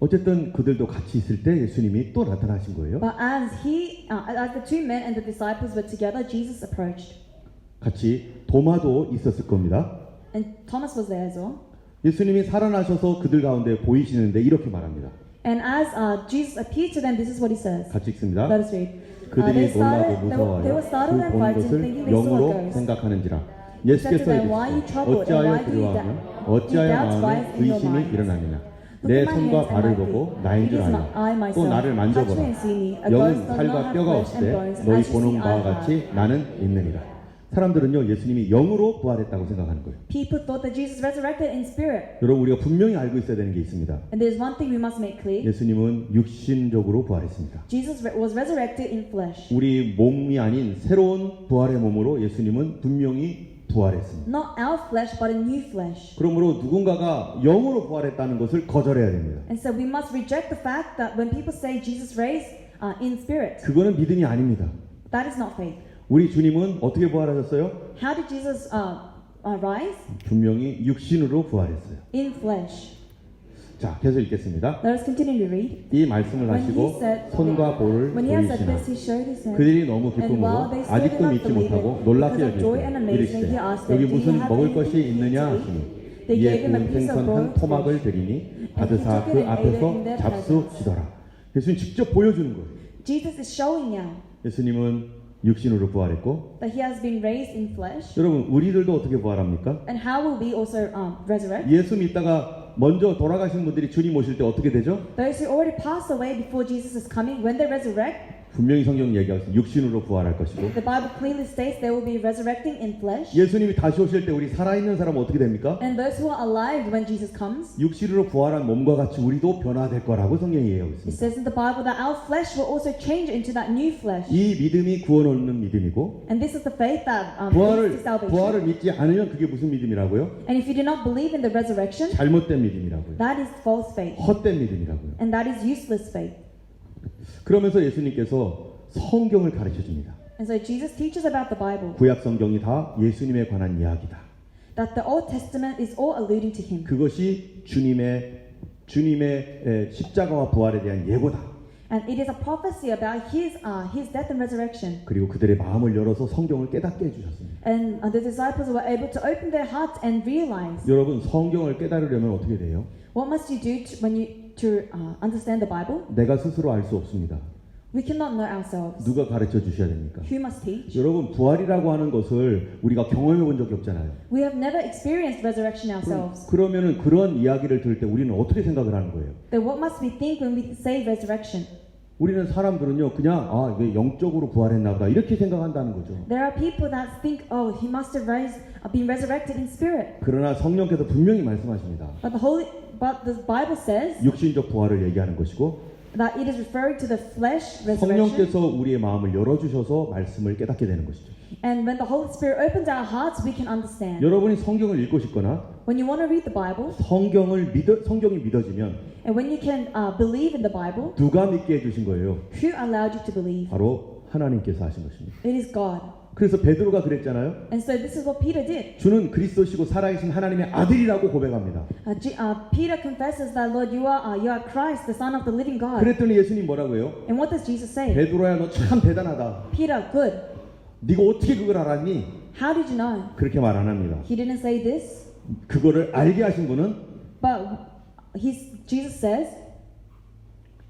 어쨌든 그들도 같이 있을 때 예수님이 또 나타나신 거예요. as the two men and the disciples were together, Jesus approached, 같이 도마도 있었을 겁니다. and Thomas was there as well. 예수님이 살아나셔서 그들 가운데 보이시는데 이렇게 말합니다. And as Jesus appeared to them, this is what he says. 같이 읽습니다. Let us read. 그들이 They 놀라고 were 무서워하여 startled and 그 본 frightened, 것을 thinking they saw a 영으로 ghost. 생각하는지라. He said 예수께서 to them, Why are you 이르시되 troubled, and 어찌하여 why do you 두려워하며 doubt? 어찌하여 Doubts 마음에 rise in your 의심이 minds. 일어나느냐. Look 내 at my 손과 hands and 발을 my 보고 feet. 나인 It 줄 is 알라. not I 또 myself. 나를 Touch 만져보라. me and see me. A 영은 ghost does 살과 not have 뼈가 flesh and 없으되 bones, 너희 as you 보는 see 바와 I have. 같이 나는 있느니라. 사람들은요 예수님이 영으로 부활했다고 생각하는 거예요. People thought that Jesus resurrected in spirit. 여러분 우리가 분명히 알고 있어야 되는 게 있습니다. And there's one thing we must make clear. 예수님은 육신적으로 부활했습니다. Jesus was resurrected in flesh. 우리 몸이 아닌 새로운 부활의 몸으로 예수님은 분명히 부활했습니다. Not our flesh, but a new flesh. 그러므로 누군가가 영으로 부활했다는 것을 거절해야 됩니다. And so we must reject the fact that when people say Jesus raised in spirit, 그거는 믿음이 아닙니다. that is not faith. 우리 주님은 어떻게 부활하셨어요? How did Jesus rise? 분명히 육신으로 부활했어요. In flesh. 자, 계속 읽겠습니다. Let us continue to read. 이 말씀을 When 하시고 he said, 손과 볼을 when he had said 보이시나 this, he showed his hand. 그들이 너무 And 기쁨으로 while they still 아직도 did not 믿지 believe 못하고 it, 놀랍게 because of joy and 여기시되 amazement, 이르시되 he asked them, 여기 Do you 무슨 have 먹을 anything 것이 to 있느냐 eat? 하시니 They 이에 gave him a 구운 piece of 생선 한 broiled 토막을 fish. 드리니 And he 받으사 took it 그 and ate it in 앞에서 their 잡수시더라. 예수님 직접 보여주는 거예요. Jesus is showing now 예수님은 육신으로 부활했고 that he has been raised in flesh. 여러분 우리들도 어떻게 부활합니까? And how will we also resurrect? 예수 믿다가 먼저 돌아가신 분들이 주님 오실 때 어떻게 되죠? Those who already passed away before Jesus is coming, when they resurrect, 분명히 성경 얘기하고 있어요. 육신으로 부활할 것이고 the Bible clearly states they will be resurrecting in flesh. 예수님이 다시 오실 때 우리 살아있는 사람은 어떻게 됩니까? And those who are alive when Jesus comes, 육신으로 부활한 몸과 같이 우리도 변화될 거라고 성경이 얘기하고 it 있습니다. says in the Bible that our flesh will also change into that new flesh. 이 믿음이 구원 얻는 믿음이고 And this is the faith that leads to salvation. 부활을 믿지 않으면 그게 무슨 믿음이라고요? And if you do not believe in the resurrection, 잘못된 믿음이라고요. that is false faith. 헛된 믿음이라고요. And that is useless faith. 그러면서 예수님께서 성경을 가르쳐 줍니다. And so Jesus teaches about the Bible, 구약 성경이 다 예수님에 관한 이야기다. that the Old Testament is all alluding to him. 그것이 주님의 십자가와 부활에 대한 예고다. And it is a prophecy about his death and resurrection. 그리고 그들의 마음을 열어서 성경을 깨닫게 해주셨습니다. And the disciples were able to open their hearts and realize. 여러분 성경을 깨달으려면 어떻게 돼요? What must you do to understand the Bible? 내가 스스로 알 수 없습니다. We cannot know ourselves. 누가 가르쳐 주셔야 됩니까? Who must teach? 여러분 부활이라고 하는 것을 우리가 경험해 본 적이 없잖아요. We have never experienced resurrection ourselves. 그러면은 그런 이야기를 들을 때 우리는 어떻게 생각을 하는 거예요? Then what must we think when we say resurrection? 우리는 사람들은요 그냥 이게 영적으로 부활했나 보다 이렇게 생각한다는 거죠. There are people that think, oh, he must have been resurrected in spirit. 그러나 성령께서 분명히 말씀하십니다. But the Bible says 육신적 부활을 얘기하는 것이고 that it is referring to the flesh resurrection. 성령께서 우리의 마음을 열어주셔서 말씀을 깨닫게 되는 것이죠. And when the Holy Spirit opens our hearts, we can understand. 여러분이 성경을 읽고 싶거나 When you want to read the Bible, 성경이 믿어지면 and when you can believe in the Bible, 누가 믿게 해주신 거예요? who allowed you to believe? 바로 하나님께서 하신 것입니다. It is God. 그래서 베드로가 그랬잖아요. And so this is what Peter did. 주는 그리스도시고 살아계신 하나님의 아들이라고 고백합니다. Peter confesses that, Lord, you are Christ, the Son of the living God. 그랬더니 예수님 뭐라고 해요? And what does Jesus say? 베드로야 너 참 대단하다. Peter, good. 네가 어떻게 그걸 알았니? How did you know? 그렇게 말 안 합니다. He didn't say this, 그거를 알게 하신 분은 but Jesus says,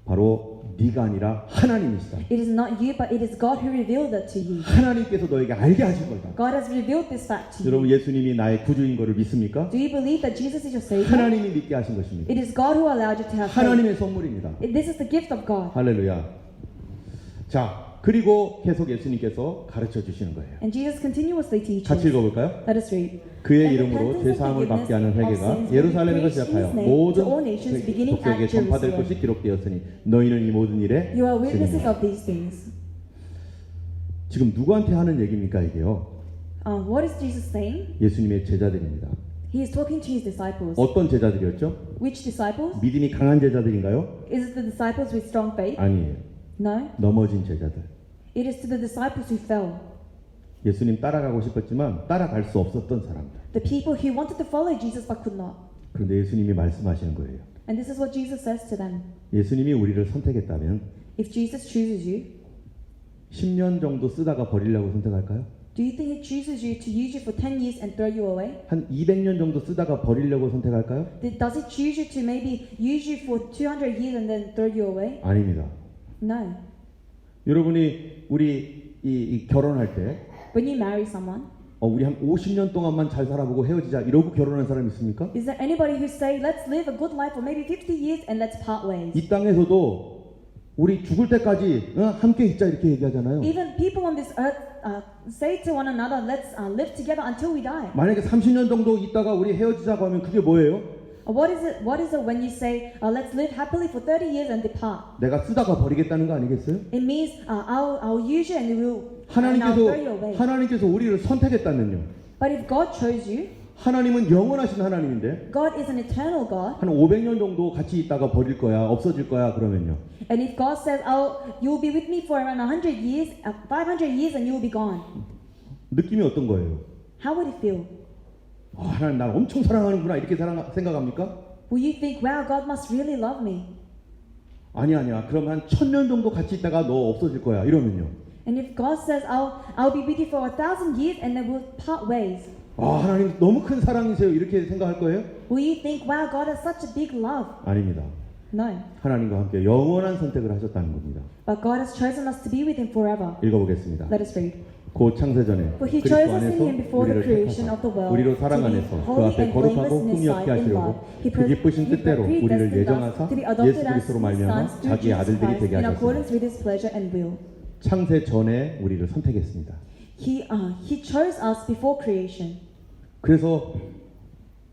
바로 네가 아니라 하나님이시다. it is not you, but it is God who revealed it to you. 하나님께서 너에게 알게 하신 거다. God has revealed this fact to you. 여러분 예수님이 나의 구주인 것을 믿습니까? Do you believe that Jesus is your Savior? 하나님이 믿게 하신 것입니다. It is God who allowed you to have faith. 하나님의 선물입니다. This is the gift of God. 할렐루야. 자, 그리고 계속 예수님께서 가르쳐 주시는 거예요. And Jesus continuously teaches. 같이 읽어볼까요? Let us read. 그의 And 이름으로 repentance and 제사함을 받게 하는 forgiveness 회개가 of sins 예루살렘에서 will be preached 시작하여 in His name 모든 to all nations, beginning 족속에게 at 전파될 Jerusalem. 것이 기록되었으니 너희는 이 모든 일에 You are witnesses 증인이라. of these things. 지금 누구한테 하는 얘기입니까 이게요? What is Jesus saying? 예수님의 제자들입니다. He is talking to his disciples. 어떤 제자들이었죠? Which disciples? 믿음이 강한 제자들인가요? Is it the disciples with strong faith? 아니에요. No. 넘어진 제자들. It is to the disciples who fell. 예수님 따라가고 싶었지만 따라갈 수 없었던 사람들. The people who wanted to follow Jesus but could not. 그런데 예수님이 말씀하시는 거예요. And this is what Jesus says to them. 예수님이 우리를 선택했다면 If Jesus chooses you, 10년 정도 쓰다가 버리려고 선택할까요? Do you think He chooses you to use you for 10 years and throw you away? 한 200년 정도 쓰다가 버리려고 선택할까요? Does He choose you to maybe use you for 200 years and then throw you away? 아닙니다. No. 여러분이 우리 이 결혼할 때 When you marry someone, 우리 한 50년 동안만 잘 살아보고 헤어지자 이러고 결혼한 사람 있습니까? is there anybody who say, let's live a good life for maybe 50 years and let's part ways? 이 땅에서도 우리 죽을 때까지 함께 있자 이렇게 얘기하잖아요. Even people on this earth say to one another, let's live together until we die. 만약에 30년 정도 있다가 우리 헤어지자고 하면 그게 뭐예요? What is it when you say, let's live happily for 30 years and depart? 내가 쓰다가 버리겠다는 거 아니겠어요? It means I'll use you and I'll throw you away. 하나님께서 우리를 선택했다면요. But if God chose you, 하나님은 영원하신 하나님인데 God is an eternal God. 한 500년 정도 같이 있다가 버릴 거야, 없어질 거야 그러면요. And if God says, you'll be with me for around 100 years, 500 years and you'll be gone. 느낌이 어떤 거예요? How would it feel? 하나님 날 엄청 사랑하는구나 이렇게 생각합니까? Will you think, wow, God must really love me? 아니야. 그럼 한 1000년 정도 같이 있다가 너 없어질 거야 이러면요. And if God says, I'll be with you for 1,000 years and then we'll part ways. 하나님 너무 큰 사랑이세요 이렇게 생각할 거예요? Will you think, wow, God has such a big love? 아닙니다. No. 하나님과 함께 영원한 선택을 하셨다는 겁니다. But God has chosen us to be with Him forever. 읽어보겠습니다. Let us read. 곧 창세전에 For He 그리스도 chose us in 안에서 Him before the 우리를 creation of the 택하사 world 우리로 to 사랑 be 안에서 그 holy 앞에 and 거룩하고 blameless in His 흠이 없게 sight in 하시려고 love. 그 기쁘신 뜻대로 우리를 predestined 예정하사 us to be 예수 adopted as 그리스도로 His 말미암아 sons through 자기 Jesus 아들들이 Christ 되게 in 하셨습니다. accordance with His pleasure and will. 창세 전에 우리를 선택했습니다. He chose us before creation. 그래서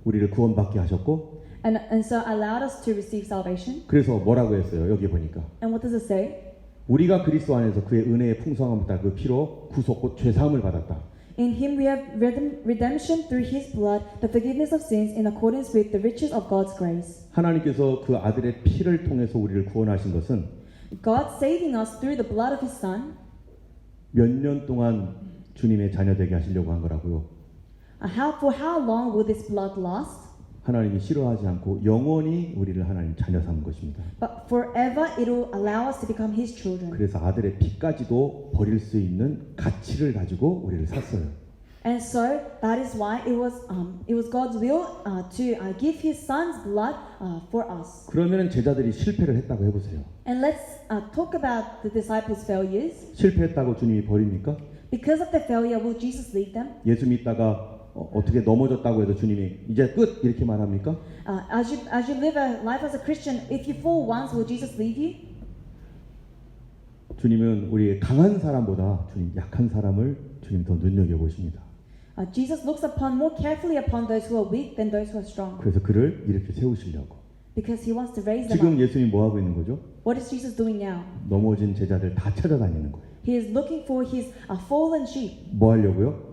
우리를 구원받게 하셨고 And so allowed us to receive salvation. 그래서 뭐라고 했어요? 여기 보니까 And what does it say? 우리가 그리스도 안에서 그의 은혜의 풍성함을 따라 그 피로 구속 곧 죄사함을 받았다. In Him we have redemption through His blood, the forgiveness of sins in accordance with the riches of God's grace. 하나님께서 그 아들의 피를 통해서 우리를 구원하신 것은 God saving us through the blood of His Son. 몇 년 동안 주님의 자녀 되게 하시려고 한 거라고요. For how long will this blood last? 하나님이 싫어하지 않고 영원히 우리를 하나님 자녀 삼은 것입니다. But forever it will allow us to become His children. 그래서 아들의 피까지도 버릴 수 있는 가치를 가지고 우리를 샀어요. And so that is why it was God's will to give His Son's blood for us. 그러면 제자들이 실패를 했다고 해보세요. And let's talk about the disciples' failures. 실패했다고 주님이 버립니까? Because of the failure, will Jesus leave them? 예수 믿다가 어떻게 넘어졌다고 해도 주님이 이제 끝 이렇게 말합니까? As you live a life as a Christian, if you fall once, will Jesus leave you? 주님은 우리 강한 사람보다 주님 약한 사람을 주님 더 눈여겨 보십니다. Jesus looks more carefully upon those who are weak than those who are strong. 그래서 그를 이렇게 세우시려고. Because He wants to raise them 지금 up. 예수님 뭐 하고 있는 거죠? What is Jesus doing now? 넘어진 제자들 다 찾아다니는 거예요. He is looking for His fallen sheep. 뭐 하려고요?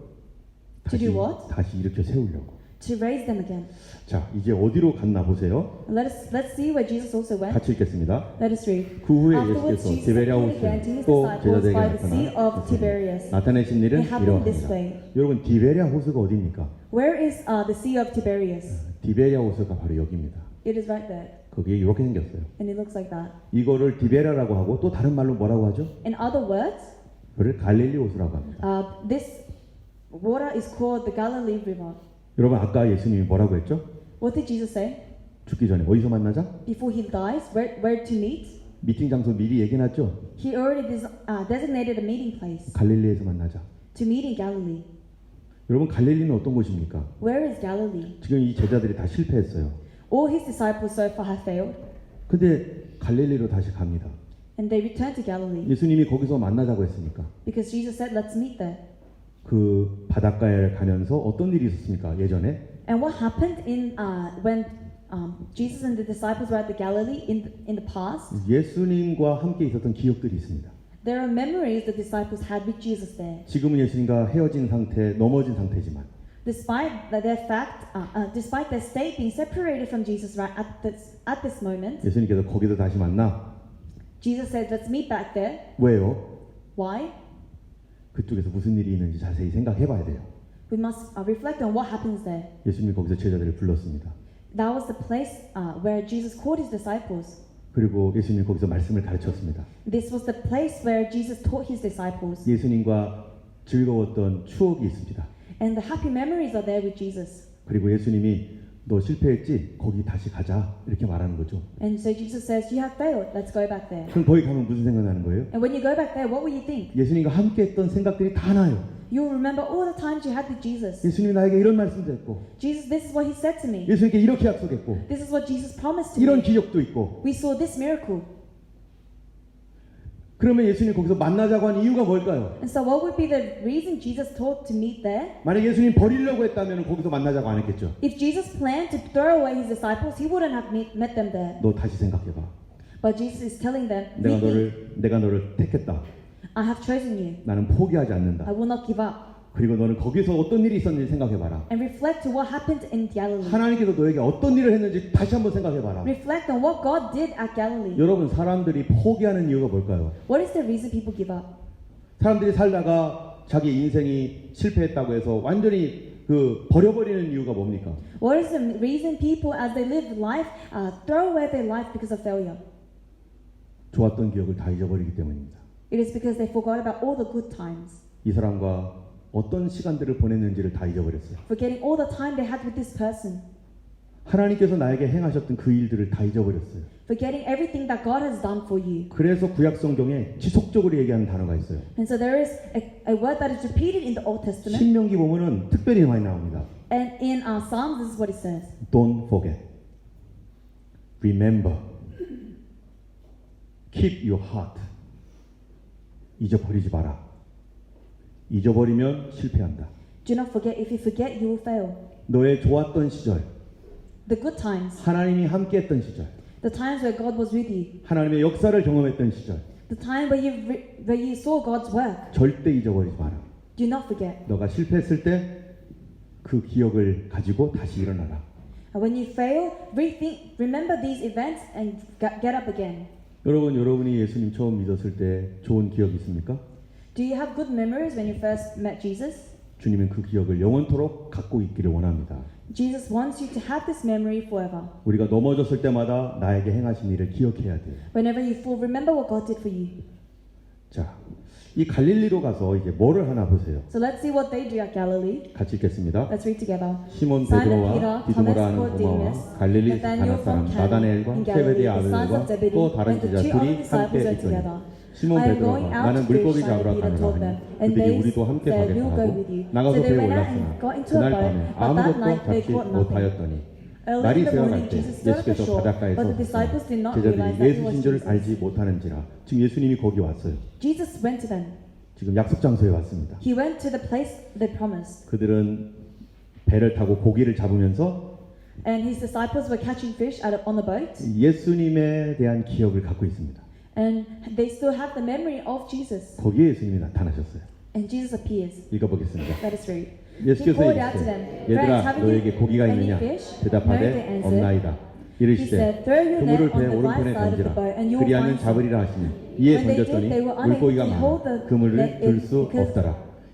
To do what? 다시 이렇게 세우려고. To raise them again. 자, 이제 어디로 갔나 보세요. Let's see where Jesus also went. 같이 읽겠습니다. Let us read. 그 후에 Afterwards, 예수께서 Jesus 디베랴 appeared again to 호수에 His 또 disciples 제자들에게 by the Sea of Tiberias. 나타내신 일은 It happened this 이러합니다. way. 여러분 디베랴 호수가 어디입니까? Where is the Sea of Tiberias? 디베랴 호수가 바로 여기입니다. It is right there. 거기에 이렇게 생겼어요. And it looks like that. 이거를 디베랴라고 하고 또 다른 말로 뭐라고 하죠? In other words, 그를 갈릴리 호수라고 합니다. this water is called the Galilee River. 여러분 아까 예수님이 뭐라고 했죠? What did Jesus say? 죽기 전에 어디서 만나자? Before He dies, where to meet? 미팅 장소 미리 얘기해놨죠? He already designated a meeting place 갈릴리에서 만나자. to meet in Galilee. 여러분 갈릴리는 어떤 곳입니까? Where is Galilee? 지금 이 제자들이 다 실패했어요. All His disciples so far have failed, 근데 갈릴리로 다시 갑니다. and they return to Galilee 예수님이 거기서 만나자고 했으니까 because Jesus said, "Let's meet there." 그 바닷가에 가면서 어떤 일이 있었습니까? 예전에 And what happened when Jesus and the disciples were at the Galilee in the past? 예수님과 함께 있었던 기억들이 있습니다. There are memories the disciples had with Jesus there. 지금은 예수님과 헤어진 상태, 넘어진 상태지만 Despite their state being separated from Jesus right at this moment, 예수님께서 거기서 다시 만나. Jesus said, "Let's meet back there." 왜요? Why? 그쪽에서 무슨 일이 있는지 자세히 생각해봐야 돼요. We must reflect on what happens there. 예수님이 거기서 제자들을 불렀습니다. That was the place where Jesus called His disciples. 그리고 예수님이 거기서 말씀을 가르쳤습니다. This was the place where Jesus taught His disciples. 예수님과 즐거웠던 추억이 있습니다. And the happy memories are there with Jesus. 그리고 예수님이 너 실패했지? 거기 다시 가자 이렇게 말하는 거죠. And so Jesus says, you have failed, let's go back there. 그럼 거기 가면 무슨 생각나는 거예요? And when you go back there, what will you think? 예수님과 함께 했던 생각들이 다 나요. You will remember all the times you had with Jesus. 예수님이 나에게 이런 말씀도 했고 Jesus, this is what he said to me. 예수님께 이렇게 약속했고 This is what Jesus promised to 이런 me. 기적도 있고 We saw this miracle. 그러면 예수님 거기서 만나자고 한 이유가 뭘까요? And so what would be the reason Jesus thought to meet there? 만약 예수님 버리려고 했다면 거기서 만나자고 안 했겠죠. If Jesus planned to throw away his disciples, he wouldn't have met them there. 너 다시 생각해봐. But Jesus is telling them, 내가 너를 택했다. I have chosen you. 나는 포기하지 I 않는다. will not give up. 그리고 너는 거기서 어떤 일이 있었는지 생각해봐라. And reflect to what happened in Galilee. 하나님께서 너에게 어떤 일을 했는지 다시 한번 생각해봐라. Reflect on what God did at Galilee. 여러분 사람들이 포기하는 이유가 뭘까요? What is the reason people give up? 사람들이 살다가 자기 인생이 실패했다고 해서 완전히 버려버리는 이유가 뭡니까? What is the reason people, as they live life, throw away their life because of failure? 좋았던 기억을 다 잊어버리기 때문입니다. It is because they forgot about all the good times. 이 사람과 어떤 시간들을 보냈는지를 다 잊어버렸어요. Forgetting all the time they had with this person. 하나님께서 나에게 행하셨던 그 일들을 다 잊어버렸어요. Forgetting everything that God has done for you. 그래서 구약 성경에 지속적으로 얘기하는 단어가 있어요. And so there is a word that is repeated in the Old Testament. 신명기 보면은 특별히 많이 나옵니다. And in our Psalms, this is what it says. Don't forget. Remember. Keep your heart. 잊어버리지 마라. 잊어버리면 실패한다. Do not forget. If you forget, you will fail. 너의 좋았던 시절, The good times. 하나님이 함께했던 시절, The times where God was with you. 하나님의 역사를 경험했던 시절, The time where you saw God's work. 절대 잊어버리지 마라. Do not forget. 너가 실패했을 때 그 기억을 가지고 다시 일어나라. And when you fail, remember these events and get up again. 여러분이 예수님 처음 믿었을 때 좋은 기억이 있습니까? Do you have good memories when you first met Jesus? 주님은 그 기억을 영원토록 갖고 있기를 원합니다. Jesus wants you to have this memory forever. 우리가 넘어졌을 때마다 나에게 행하신 일을 기억해야 돼요. Whenever you fall, remember what God did for you. 자, 이 갈릴리로 가서 이제 뭐를 하나 보세요. So let's see what they do at Galilee. 같이 읽겠습니다. Let's read together. 시몬 Simon 베드로와 Peter, 디두모라 Thomas 하는 called 도마와 Didymus, 갈릴리 Nathanael 가나 사람 from Cana 나다나엘과 in 세베대의 Galilee, the sons 아들과 of Zebedee, 또 다른 and the two 제자 other 둘이 disciples 함께 were 있더니 together. 시몬 I am 베드로가 going out 나는 to 물고기 fish, 잡으러 Simon Peter told 가느라 them, 하니 and 그들이 they 우리도 함께 said, 가겠다 "We'll go 하고 with you." 나가서 So they 배에 went out 올랐으나 and got into a 그날 boat, 밤에 but that 아무것도 night they 잡지 caught nothing. 못하였더니 Early 날이 in the 새어갈 morning, 때 Jesus stood at the 예수께서 shore, 바닷가에서 but the disciples did not 제자들이 realize that he was 예수신 줄 Jesus. 알지 못하는지라 지금 예수님이 거기 왔어요. Jesus went to them. 지금 약속 장소에 왔습니다. He went to the place they promised. 그들은 배를 타고 고기를 잡으면서 And his disciples were catching fish on the boat. 예수님에 대한 기억을 갖고 있습니다. And they still have the memory of Jesus. 거기에 예수님이 나타나셨어요. And Jesus appears. 읽어보겠습니다. Let us read. He 예수께서 called out to 이르시되 them, "Friends, 얘들아 have 너에게 you 고기가 any 있느냐 fish?" No, they 대답하되 answered. 없나이다. He 이르시되 said, "Throw your 그물을 net 배 on the 오른편에 right side of the 던지라 boat, and you will 그리하면 find some." 잡으리라 하시니 이에 When they 던졌더니 did, they were unable 물고기가 to 많아 hold the 그물을 net 들 수 because 없더라.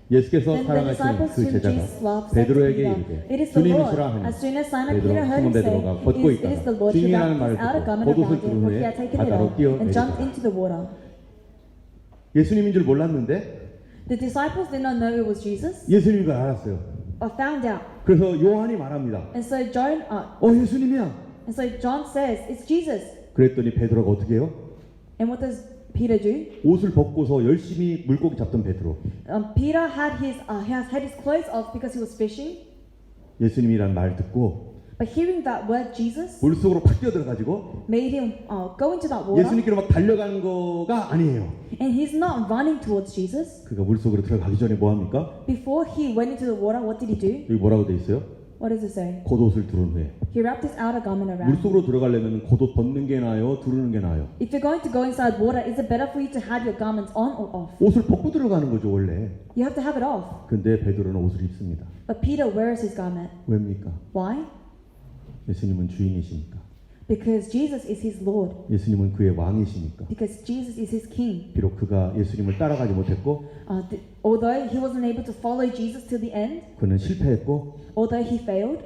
예수께서 Then the 사랑하시는 disciples 그 whom 제자가 Jesus loved said to 베드로에게 Peter, 이르되 "It is the Lord." 주님이시라 하니 As soon as Simon 베드로 Peter heard 시몬 him say, 베드로가 걷고 "It is the 있다가 Lord," he 주님이라는 wrapped 말을 his outer 듣고 garment 겉옷을 around him, 두른 for he 후에 had taken it 바다로 off, and jumped 뛰어내리더라. into the water. 예수님인 줄 몰랐는데 The disciples did not know it was Jesus, 예수님인 걸 알았어요. but found out. 그래서 요한이 말합니다. And so John says, "It's Jesus." 그랬더니 베드로가 어떻게 해요? And what does Peter do? 옷을 벗고서 열심히 물고기 잡던 베드로. Peter had his clothes off because he was fishing. 예수님이란 말 듣고 But hearing that word Jesus 물속으로 팍 뛰어들어가지고 made him go into that water. 예수님께로 막 달려가는 거가 아니에요. And he's not running towards Jesus. 그가 물속으로 들어가기 전에 뭐 합니까? Before he went into the water, what did he do? 여기 뭐라고 돼 있어요? What does it say? 겉옷을 두른 후에. He wrapped his outer garment around. 물속으로 들어가려면 겉옷 벗는 게 나아요? 두르는 게 나아요? If you're going to go inside water, is it better for you to have your garments on or off? 옷을 벗고 들어가는 거죠 원래. You have to have it off. 근데 베드로는 옷을 입습니다. But Peter wears his garment. 왜입니까? Why? 예수님은 주인이시니까. Because Jesus is his Lord. 예수님은 그의 왕이시니까. Because Jesus is his king. 비록 그가 예수님을 따라가지 못했고 Although he wasn't able to follow Jesus till the end, 그는 실패했고 although he failed,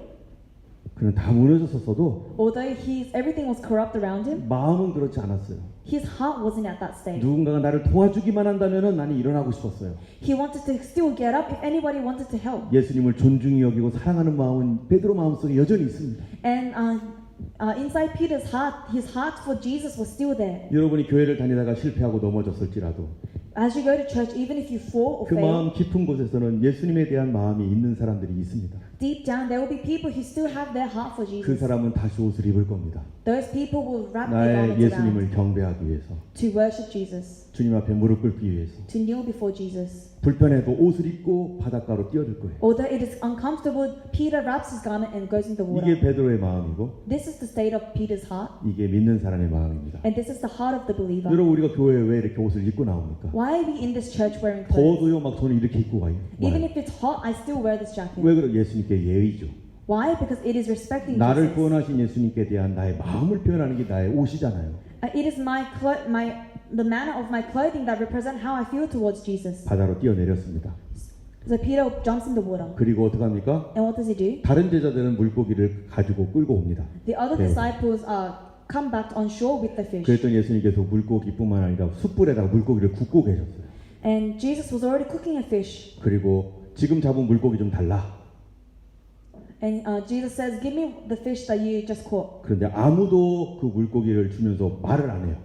그는 다 무너졌었어도 although everything was corrupt around him, 마음은 그렇지 않았어요. his heart wasn't at that state. 누군가가 나를 도와주기만 한다면은 나는 일어나고 싶었어요. He wanted to still get up if anybody wanted to help. 예수님을 존중히 여기고 사랑하는 마음은 베드로 마음속에 여전히 있습니다. And inside Peter's heart, his heart for Jesus was still there. 여러분이 교회를 다니다가 실패하고 넘어졌을지라도 As you go to church, even if you fall or 그 fail, 마음 깊은 곳에서는 예수님에 대한 마음이 있는 사람들이 있습니다. deep down there will be people who still have their heart for 그 Jesus. 사람은 다시 옷을 입을 겁니다. Those people will wrap their 나의 garments around 예수님을 경배하기 위해서, to worship Jesus, 주님 앞에 무릎 꿇기 위해서. to kneel before Jesus. 불편해도 옷을 입고 바닷가로 뛰어들 거예요. Although it is uncomfortable, Peter wraps his garment and goes in the water. 이게 베드로의 마음이고 This is the state of Peter's heart, 이게 믿는 사람의 마음입니다. and this is the heart of the believer. 여러분 우리가 교회에 왜 이렇게 옷을 입고 나옵니까? Why are we in this church wearing clothes? 더워도요 막 저는 이렇게 입고 와요. Even if it's hot, I still wear this jacket. 왜 그래? 예수님께 예의죠. Why? Because it is respecting 나를 Jesus. 구원하신 예수님께 대한 나의 마음을 표현하는 게 나의 옷이잖아요. It is the manner of my clothing that represent how I feel towards Jesus. 바다로 뛰어내렸습니다. So Peter jumps in the water. 그리고 어떻게 합니까? And what does he do? 다른 제자들은 물고기를 가지고 끌고 옵니다. The other 네. disciples come back on shore with the fish. 그랬더니 예수님께서 물고기뿐만 아니라 숯불에다가 물고기를 굽고 계셨어요. And Jesus was already cooking a fish. 그리고 지금 잡은 물고기 좀 달라. And Jesus says, give me the fish that you just caught. 그런데 아무도 그 물고기를 주면서 말을 안 해요.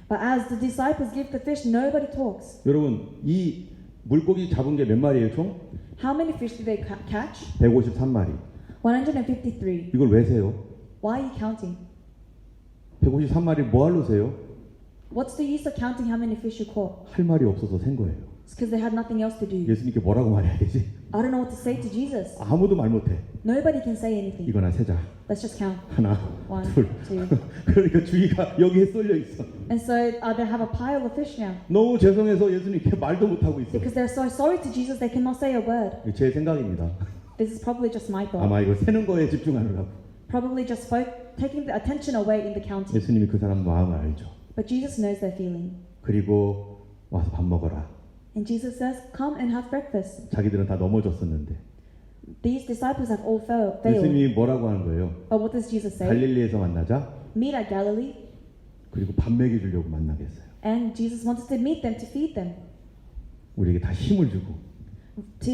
But as the disciples give the fish, nobody talks. 여러분 이 물고기 잡은 게 몇 마리예요 총? How many fish did they catch? 153마리. 153. 이걸 왜 세요? Why are you counting? 153마리 뭐 하러 세요? What's the use of counting how many fish you caught? 할 말이 없어서 센 거예요. It's because they had nothing else to do. 예수님께 뭐라고 말해야 되지? I don't know what to say to Jesus. 아무도 말 못해. Nobody can say anything. 이거나 세자. Let's just count. 하나, One, 둘. two. 그러니까 주의가 여기에 쏠려 있어. And so they have a pile of fish now. 너무 죄송해서 예수님께 말도 못 하고 있어. Because they're so sorry to Jesus, they cannot say a word. 제 생각입니다. This is probably just my thought. 아마 이거 세는 거에 집중하느라고. Probably just taking the attention away in the counting. 예수님이 그 사람 마음을 알죠. But Jesus knows their feeling. 그리고 와서 밥 먹어라. And Jesus says, come and have breakfast. 자기들은 다 넘어졌었는데. These disciples have all failed. 예수님이 뭐라고 하는 거예요? But what does Jesus say? 갈릴리에서 만나자. Meet at Galilee. 그리고 밥 먹여주려고 만나겠어요. And Jesus wanted to meet them, to feed them, 우리에게 다 힘을 주고 to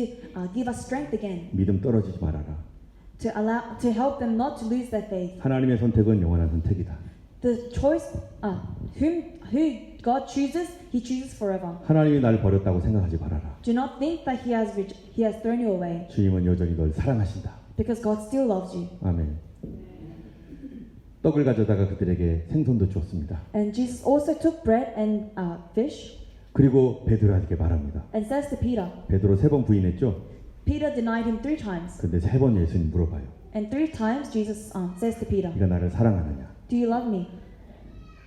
give us strength again, 믿음 떨어지지 말아라. to help them not to lose their faith. 하나님의 선택은 영원한 선택이다. The choice, who God chooses, He chooses forever. 하나님이 나를 버렸다고 생각하지 말아라. Do not think that He has thrown you away, 주님은 여전히 널 사랑하신다. because God still loves you. 아멘. 떡을 가져다가 그들에게 생선도 주었습니다. And Jesus also took bread and fish, 그리고 베드로에게 말합니다. and says to Peter. 베드로 3번 부인했죠? Peter denied Him 3 times, 근데 3번 예수님 물어봐요. and 3 times Jesus says to Peter, 네가 나를 사랑하느냐? do you love me?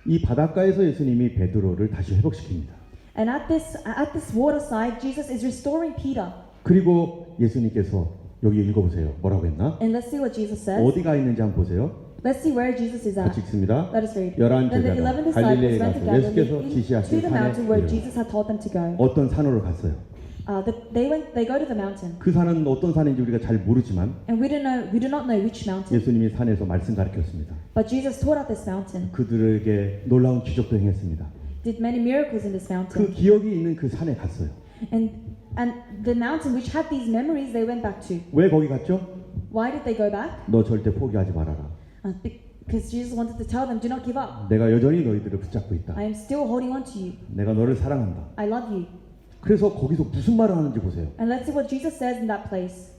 이 바닷가에서 예수님이 베드로를 다시 회복시킵니다. And at this waterside, Jesus is restoring Peter. 그리고 예수님께서 여기 읽어보세요. 뭐라고 했나? And let's see what Jesus says. 어디가 있는지 한번 보세요. Let's see where Jesus is at. 같이 읽습니다. Let us read. 11 Then the 제자가 11 갈릴리에 disciples went to 가서 예수께서 Galilee to 지시하신 the mountain where 산에 Jesus had told them to go. 어떤 산으로 갔어요. They go to the mountain, 그 산은 어떤 산인지 우리가 잘 모르지만 and we do not know which mountain. 예수님이 산에서 말씀 가르쳤습니다. But Jesus taught at this mountain, 그들에게 놀라운 기적도 행했습니다. did many miracles in this 그 mountain, 기억이 있는 그 산에 갔어요. and the mountain which had these memories, they went back to. 왜 거기 갔죠? Why did they go back? 너 절대 포기하지 말아라. Because Jesus wanted to tell them, do not give up. 내가 여전히 너희들을 붙잡고 있다. I am still holding on to you. 내가 너를 사랑한다. I love you. 그래서 거기서 무슨 말을 하는지 보세요. And let's see what Jesus says in that place.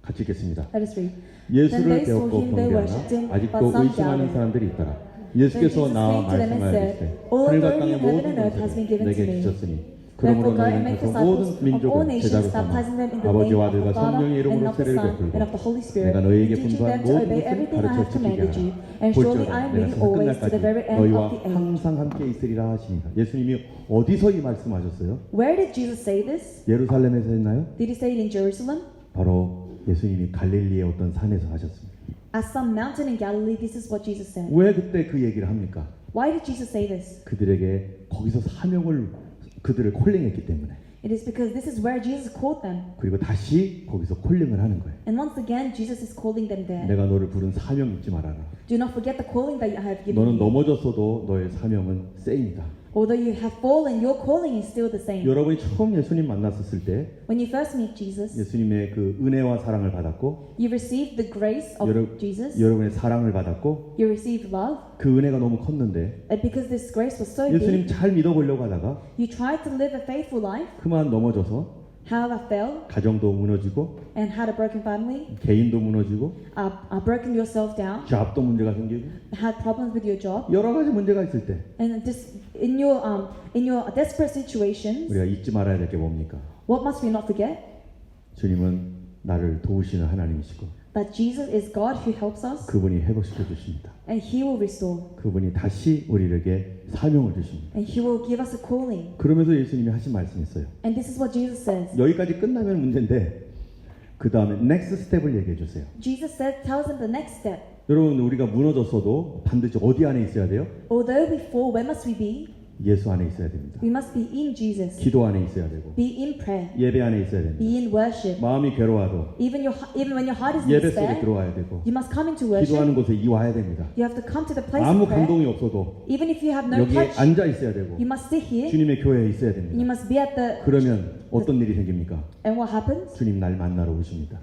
같이 읽겠습니다. Let us read. 예수를 Then they saw 배웠고 him, they 경배하나 worshipped him, 아직도 but some 의심하는 doubted. 사람들이 있더라. Then 예수께서 Jesus 나와 came to them and said, 말씀하시되 all 하늘과 authority 땅의 in heaven 모든 and earth has been 것을 given 내게 to me. 주셨으니 Therefore 그러므로 go and 너희는 make 가서 disciples 모든 of all 민족을 nations, 제자로 삼아 baptizing them in the name 아버지와 of the 아들과 Father 성령의 and 이름으로 of the 세례를 Son and 베풀고 of the Holy Spirit, 내가 너희에게 and teaching 분부한 them to 모든 obey 것을 everything I 가르쳐 have commanded 지키게 you. 하라. And surely 볼지어다 I am 내가 with you 세상 always to the very 끝날까지 end of 너희와 the age. 항상 함께 있으리라 하시니라. 예수님이 어디서 이 말씀하셨어요? Where did Jesus say this? 예루살렘에서 했나요? Did he say it in Jerusalem? 바로 예수님이 갈릴리의 어떤 산에서 하셨습니다. At some mountain in Galilee, this is what Jesus said. 왜 그때 그 얘기를 합니까? Why did Jesus say this? 그들에게 거기서 사명을 그들을 콜링했기 때문에. It is because this is where Jesus called them. 그리고 다시 거기서 콜링을 하는 거예요. And once again, Jesus is calling them there. 내가 너를 부른 사명 잊지 말아라. Do not forget the calling that I have given 너는 you. 넘어졌어도 너의 사명은 세임이다. Although you have fallen, your calling is still the same. 여러분이 처음 예수님 만났었을 때 When you first meet Jesus, 예수님의 그 은혜와 사랑을 받았고 you received the grace of Jesus. 여러분의 사랑을 받았고 You received love. 그 은혜가 너무 컸는데 And because this grace was so 예수님 big, 잘 믿어보려고 하다가 you tried to live a faithful life. 그만 넘어져서 However, fell 가정도 무너지고 and had a broken family, 개인도 무너지고 broken yourself down, 잡도 문제가 생기고 had problems with your job, 여러 가지 문제가 있을 때 and this in your desperate situations, 우리가 잊지 말아야 될 게 뭡니까? what must we not forget? 주님은 나를 도우시는 하나님이시고 That Jesus is God who helps us, 그분이 회복시켜 주십니다. and He will restore, 그분이 다시 우리에게 사명을 주십니다. and He will give us a calling. 그러면서 예수님이 하신 말씀이 있어요. And this is what Jesus says. 여기까지 끝나면 문제인데 그 다음에 next step을 얘기해 주세요. Jesus tells them the next step. 여러분 우리가 무너졌어도 반드시 어디 안에 있어야 돼요? Although we fall, where must we be? 예수 안에 있어야 됩니다. We must be in Jesus, 기도 안에 있어야 되고 be in prayer, 예배 안에 있어야 됩니다. be in worship. 마음이 괴로워도 Even when your heart is in 예배 속에 despair, 들어와야 되고 you must come into worship. 기도하는 곳에 이와야 됩니다. You have to come to the place 아무 of prayer. 감동이 없어도 Even if you have no 여기에 touch, 앉아 있어야 되고 you must sit here. 주님의 교회에 있어야 You 됩니다. must be at the. 그러면 어떤 일이 생깁니까? And what happens? 주님 날 만나러 오십니다.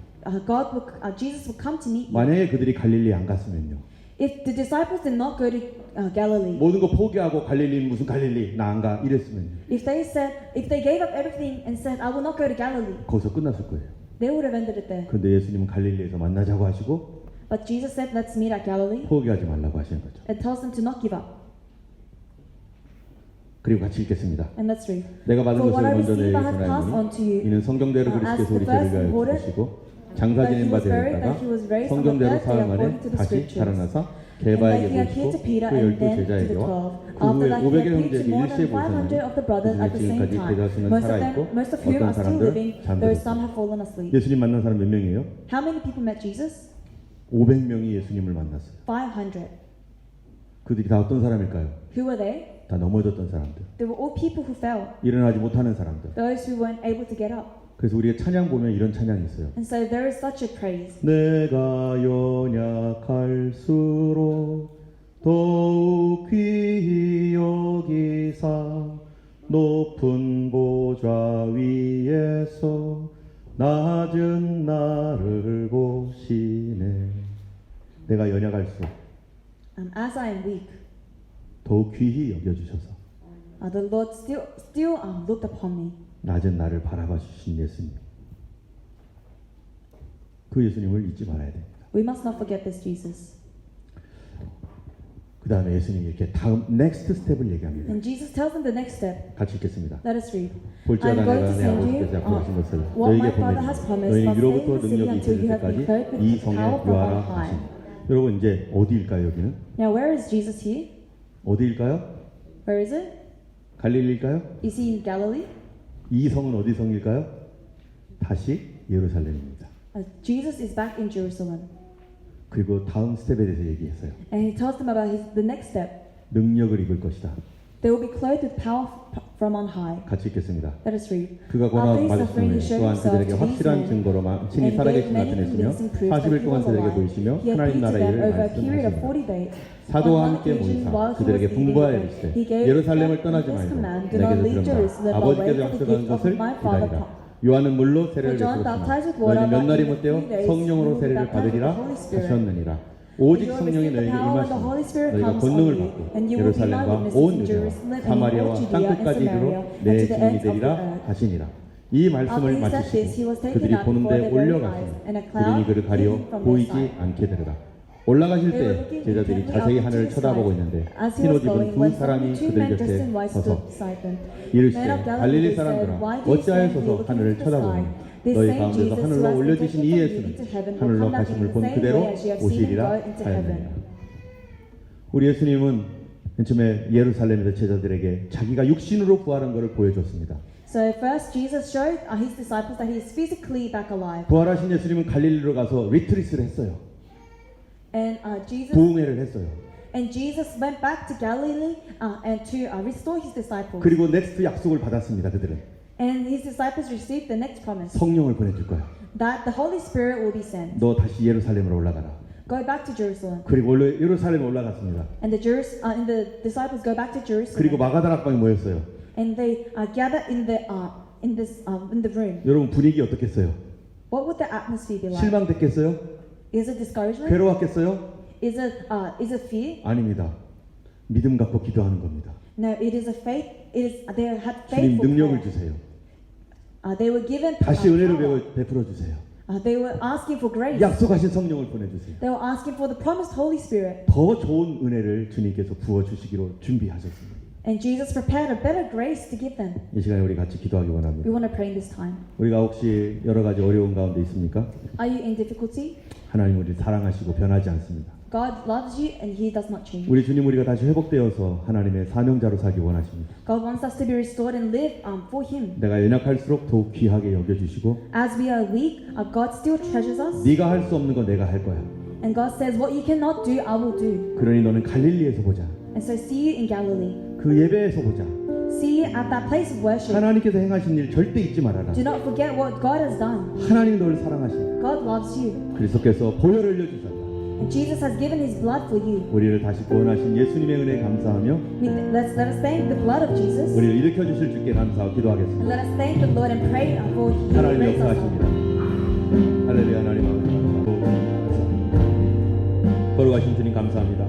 Jesus will come to meet you. 만약에 그들이 갈릴리에 안 갔으면요. If the disciples did not go to Galilee, 모든 거 포기하고 갈릴리 무슨 갈릴리 나 안 가 이랬으면요. if they gave up everything and said, I will not go to Galilee, 거기서 끝났을 거예요. they would have ended it there. 그런데 예수님은 갈릴리에서 만나자고 하시고 But Jesus said, let's meet at Galilee, 포기하지 말라고 하시는 거죠. and tells them to not give up. 그리고 같이 읽겠습니다. And let's read. 내가 받은 For what I 것을 먼저 received, 너에게 I have passed on to 전하노니 you. 이는 성경대로 As 그리스도께서 the 우리 first 죄를 위하여 order, 죽으시고 장사 that 지낸 he 바 was buried, 되었다가 that he was raised on the 성경대로 third day 사흘 만에 according to the 다시 scriptures. 살아나서 And 개바에게 that he appeared to 보시고 Peter 그 and 열두 then to the 제자에게와 12. 그 후에 After that, he 500여 appeared 형제에게 to more 일시에 than 500 of the brothers at the same 지금까지 time. 대다수는 Most 살아있고 of whom 어떤 are still 사람들 living, though 잠들었어요. some have fallen asleep. 예수님 만난 사람 몇 명이에요? How many people met Jesus? 500명이 예수님을 만났어요. 500. 그들이 다 어떤 사람일까요? Who were they? 다 넘어졌던 사람들, They were all people who fell, 일어나지 못하는 사람들. those who weren't able to get up. 그래서 우리가 찬양 보면 이런 찬양이 있어요. And so there is such a praise. 내가 연약할수록 더욱 귀히 여기사 높은 보좌 위에서 낮은 나를 보시네. 내가 연약할수록 As I am weak, 더욱 귀히 여겨주셔서 the Lord still looked upon me. 낮은 나를 바라봐 주신 예수님. 그 예수님을 잊지 말아야 됩니다. We must not forget this Jesus. 그 다음에 예수님이 이렇게 다음 next step을 얘기합니다. And Jesus tells them the next step. 같이 읽겠습니다. Let us read. 볼지어다 I'm going 내가 to 내 send you 아버지께서 약속하신 것을 what my 너에게 Father has 보내주니 promised, 너희는 but 위로부터 stay in the city 능력이 until you 있을 have been 때까지 clothed with 이 the 성에 power from 유하라 on high. 하시니. 여러분 이제 어디일까요 여기는? Now where is Jesus here? 어디일까요? Where is it? 갈릴리일까요? Is he in Galilee? 이 성은 어디 성일까요? 다시 예루살렘입니다. Jesus is back in Jerusalem. 그리고 다음 스텝에 대해서 얘기했어요. And he tells them about the next step. 능력을 입을 것이다. They will be clothed with power from on high. 같이 읽겠습니다. Let us read. 그가 권한 After his suffering, 말씀을 he showed 또한 himself 그들에게 to these 확실한 men 증거로 친히 and 살아계신 gave many 나타냈으며 convincing proofs that 40일 he 동안 was 그들에게 alive. 보이시며 He 하나님 appeared to 나라의 them 일을 over a period of 말씀하시니라. 40 days. 사도와 On one 함께 occasion, 모이사 while he was 그들에게 eating 분부하여 with them, 이르시되 he gave 예루살렘을 them 떠나지 this 말고 command, do 내게 not leave 들은다. Jerusalem, but 아버지께서 wait for the 약속한 gift of 것을 my Father. 기다리라. 요한은 물로 세례를 For John baptized with 줬으나 water, 너희는 몇 but 날이 in 못되어 3 days 성령으로 you will be 세례를 baptized with 받으리라 the Holy Spirit. 하셨느니라. 오직 You will 성령이 receive the 너에게 power when the Holy 임하시니 Spirit 너희가 comes 권능을 on you, 받고 and you will be my 예루살렘과 witnesses 온 in 유대와 Jerusalem and in 사마리아와 all Judea 땅끝까지 and 이르러 Samaria 내 and to the 증인이 ends of the 되리라 earth. 하시니라. 이 After 말씀을 he said this, he was 마치시고 taken 그들이 up 보는데 before their very 올려가시니 eyes, and a 그들이 cloud 그를 가리어 hid him from their 보이지 sight. 않게 되더라. 올라가실 They were 때 looking 제자들이 intently 자세히 up 하늘을 into the 쳐다보고 sky. 있는데 As he 흰옷 was 입은 going, 두 when 사람이 two 그들 men dressed 곁에 in white 서서 stood beside them. 이르시되 Men of Galilee, 갈릴리 they said, 사람들아 why do you stand 어찌하여서서 here looking 하늘을 into the 쳐다보니 sky? This 너희 same 가운데서 Jesus 하늘로 who has been 올려주신 taken 이 from you 예수는 into heaven will 하늘로 come back in 가심을 the 본 same 그대로 way as you have seen him 오시리라 go into 하였느니라. heaven. 우리 예수님은 맨 처음에 예루살렘에서 제자들에게 자기가 육신으로 부활한 것을 보여줬습니다. So first Jesus showed his disciples that he is physically back alive. 부활하신 예수님은 갈릴리로 가서 리트리스를 했어요. And 부흥회를 했어요. Jesus went back to Galilee and to restore his disciples. 그리고 넥스트 약속을 받았습니다. 그들은 And his disciples received the next promise 성령을 보내줄 거야. that the Holy Spirit will be sent. 너 다시 예루살렘으로 올라가라. Go back to Jerusalem. 그리고 원래 예루살렘에 올라갔습니다. And the disciples go back to 그리고 Jerusalem. 마가다락방에 모였어요. And they gathered in the room. 여러분 분위기 어떻겠어요? What would the atmosphere be like? 실망됐겠어요? Is it discouragement? 괴로웠겠어요? Is it fear? 아닙니다. 믿음 갖고 기도하는 겁니다. No, it is a faith. They had 주님 faithful 능력을 prayer. 주세요. They were given 다시 은혜를 power. 베풀어 주세요. They were asking for grace. 약속하신 성령을 보내주세요. They were asking for the promised Holy Spirit. 더 좋은 은혜를 주님께서 부어 주시기로 준비하셨습니다. And Jesus prepared a better grace to give them. 이 시간에 우리 같이 기도하기 We 원합니다. want to pray in this time. 우리가 혹시 여러 가지 어려운 가운데 있습니까? Are you in difficulty? 하나님 우리를 사랑하시고 변하지 않습니다. God loves you and He does not change. 우리 주님 우리가 다시 회복되어서 하나님의 사명자로 살기 원하십니다. God wants us to be restored and live for Him. 내가 연약할수록 더욱 귀하게 여겨주시고 As we are weak, God still treasures us. 네가 할 수 없는 거 내가 할 거야. And God says, what you cannot do, I will do. 그러니 너는 갈릴리에서 보자. And so see you in Galilee. 그 예배에서 보자. See you at that place of worship. 하나님께서 행하신 일 절대 잊지 말아라. Do not forget what God has done. 하나님 너를 사랑하십니다. God loves you. 그리스도께서 보혈을 흘려주셨다. And Jesus has given His blood for you. 우리를 다시 구원하신 예수님의 은혜에 감사하며 Let us thank the blood of Jesus. 우리를 일으켜 주실 주께 감사하고 기도하겠습니다. And let us thank the Lord and pray for He will 하나님 raise us 역사하십니다. up. 할렐루야. 하나님 감사합니다. 걸어가신 주님 감사합니다.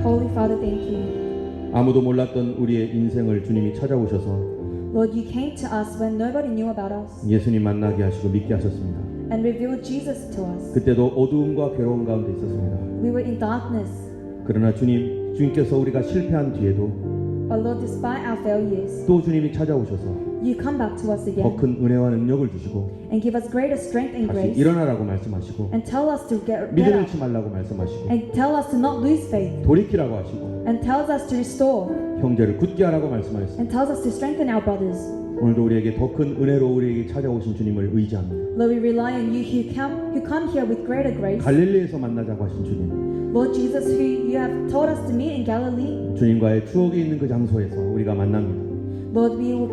Holy Father, thank you. 아무도 몰랐던 우리의 인생을 주님이 찾아오셔서 Lord, you came to us when nobody knew about us 예수님 만나게 하시고 믿게 하셨습니다. and revealed Jesus to us. 그때도 어두움과 괴로움 가운데 있었습니다. We were in darkness, 그러나 주님께서 우리가 실패한 뒤에도 but Lord, despite our failures, 또 주님이 찾아오셔서 you come back to us 더 again 큰 은혜와 능력을 주시고 and give us greater strength and 다시 grace 일어나라고 말씀하시고 and tell us to get 믿음을 better 잃지 말라고 말씀하시고 and tell us to not lose faith 돌이키라고 하시고 and tells us to restore 형제를 굳게 하라고 말씀하셨습니다. and tells us to strengthen our brothers. 오늘도 우리에게 더 큰 은혜로 우리에게 찾아오신 주님을 의지합니다. Lord, we rely on you who come here with greater grace. 갈릴리에서 만나자고 하신 주님, Lord Jesus, who you have told us to meet in Galilee. 주님과의 추억이 있는 그 장소에서 우리가 만납니다. Lord, we will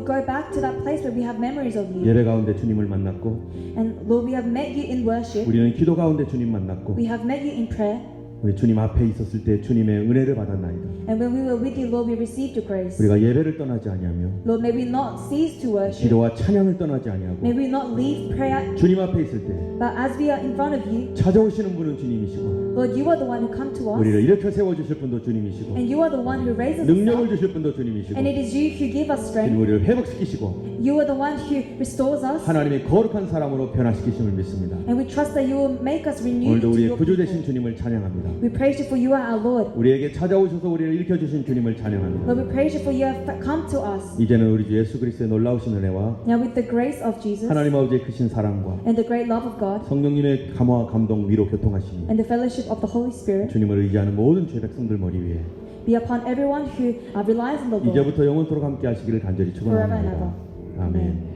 go back to that place where we have memories of you. 예배 가운데 주님을 만났고 And Lord, we have met you in worship. 우리는 기도 가운데 주님 만났고 We have met you in prayer. 우리 주님 앞에 있었을 때 주님의 은혜를 받았나이다. And when we were with you, Lord, we received your grace. 우리가 예배를 떠나지 아니하며 Lord, may we not cease to worship. 기도와 찬양을 떠나지 아니하고 May we not leave prayer. 주님 앞에 있을 때 But as we are in front of you, 찾아오시는 분은 주님이시고 Lord, you are the one who come to us. 우리를 일으켜 세워주실 분도 주님이시고 And you are the one who raises us 능력을 up. 주실 분도 주님이시고 And it is you who give us 주님 strength. 우리를 회복시키시고 You are the one who restores us. 하나님의 거룩한 사람으로 변화시키심을 믿습니다. And we trust that you will make us renewed 오늘도 into 우리의 your 구주 people. 되신 주님을 찬양합니다. We praise you for you are our Lord. 우리에게 찾아오셔서 우리를 일으켜 주신 주님을 찬양합니다. Lord, we praise you for you have come to us. 이제는 우리 주 예수 그리스도의 놀라우신 은혜와 Now with the grace of Jesus 하나님 아버지의 크신 사랑과 and the great love of God 성령님의 감화와 감동 위로 교통하시니 and the fellowship of the Holy Spirit 주님을 의지하는 모든 죄 백성들 머리 위에 be upon everyone who relies on the Lord 이제부터 영원토록 함께 하시기를 간절히 forever and 축원합니다. ever. 아멘.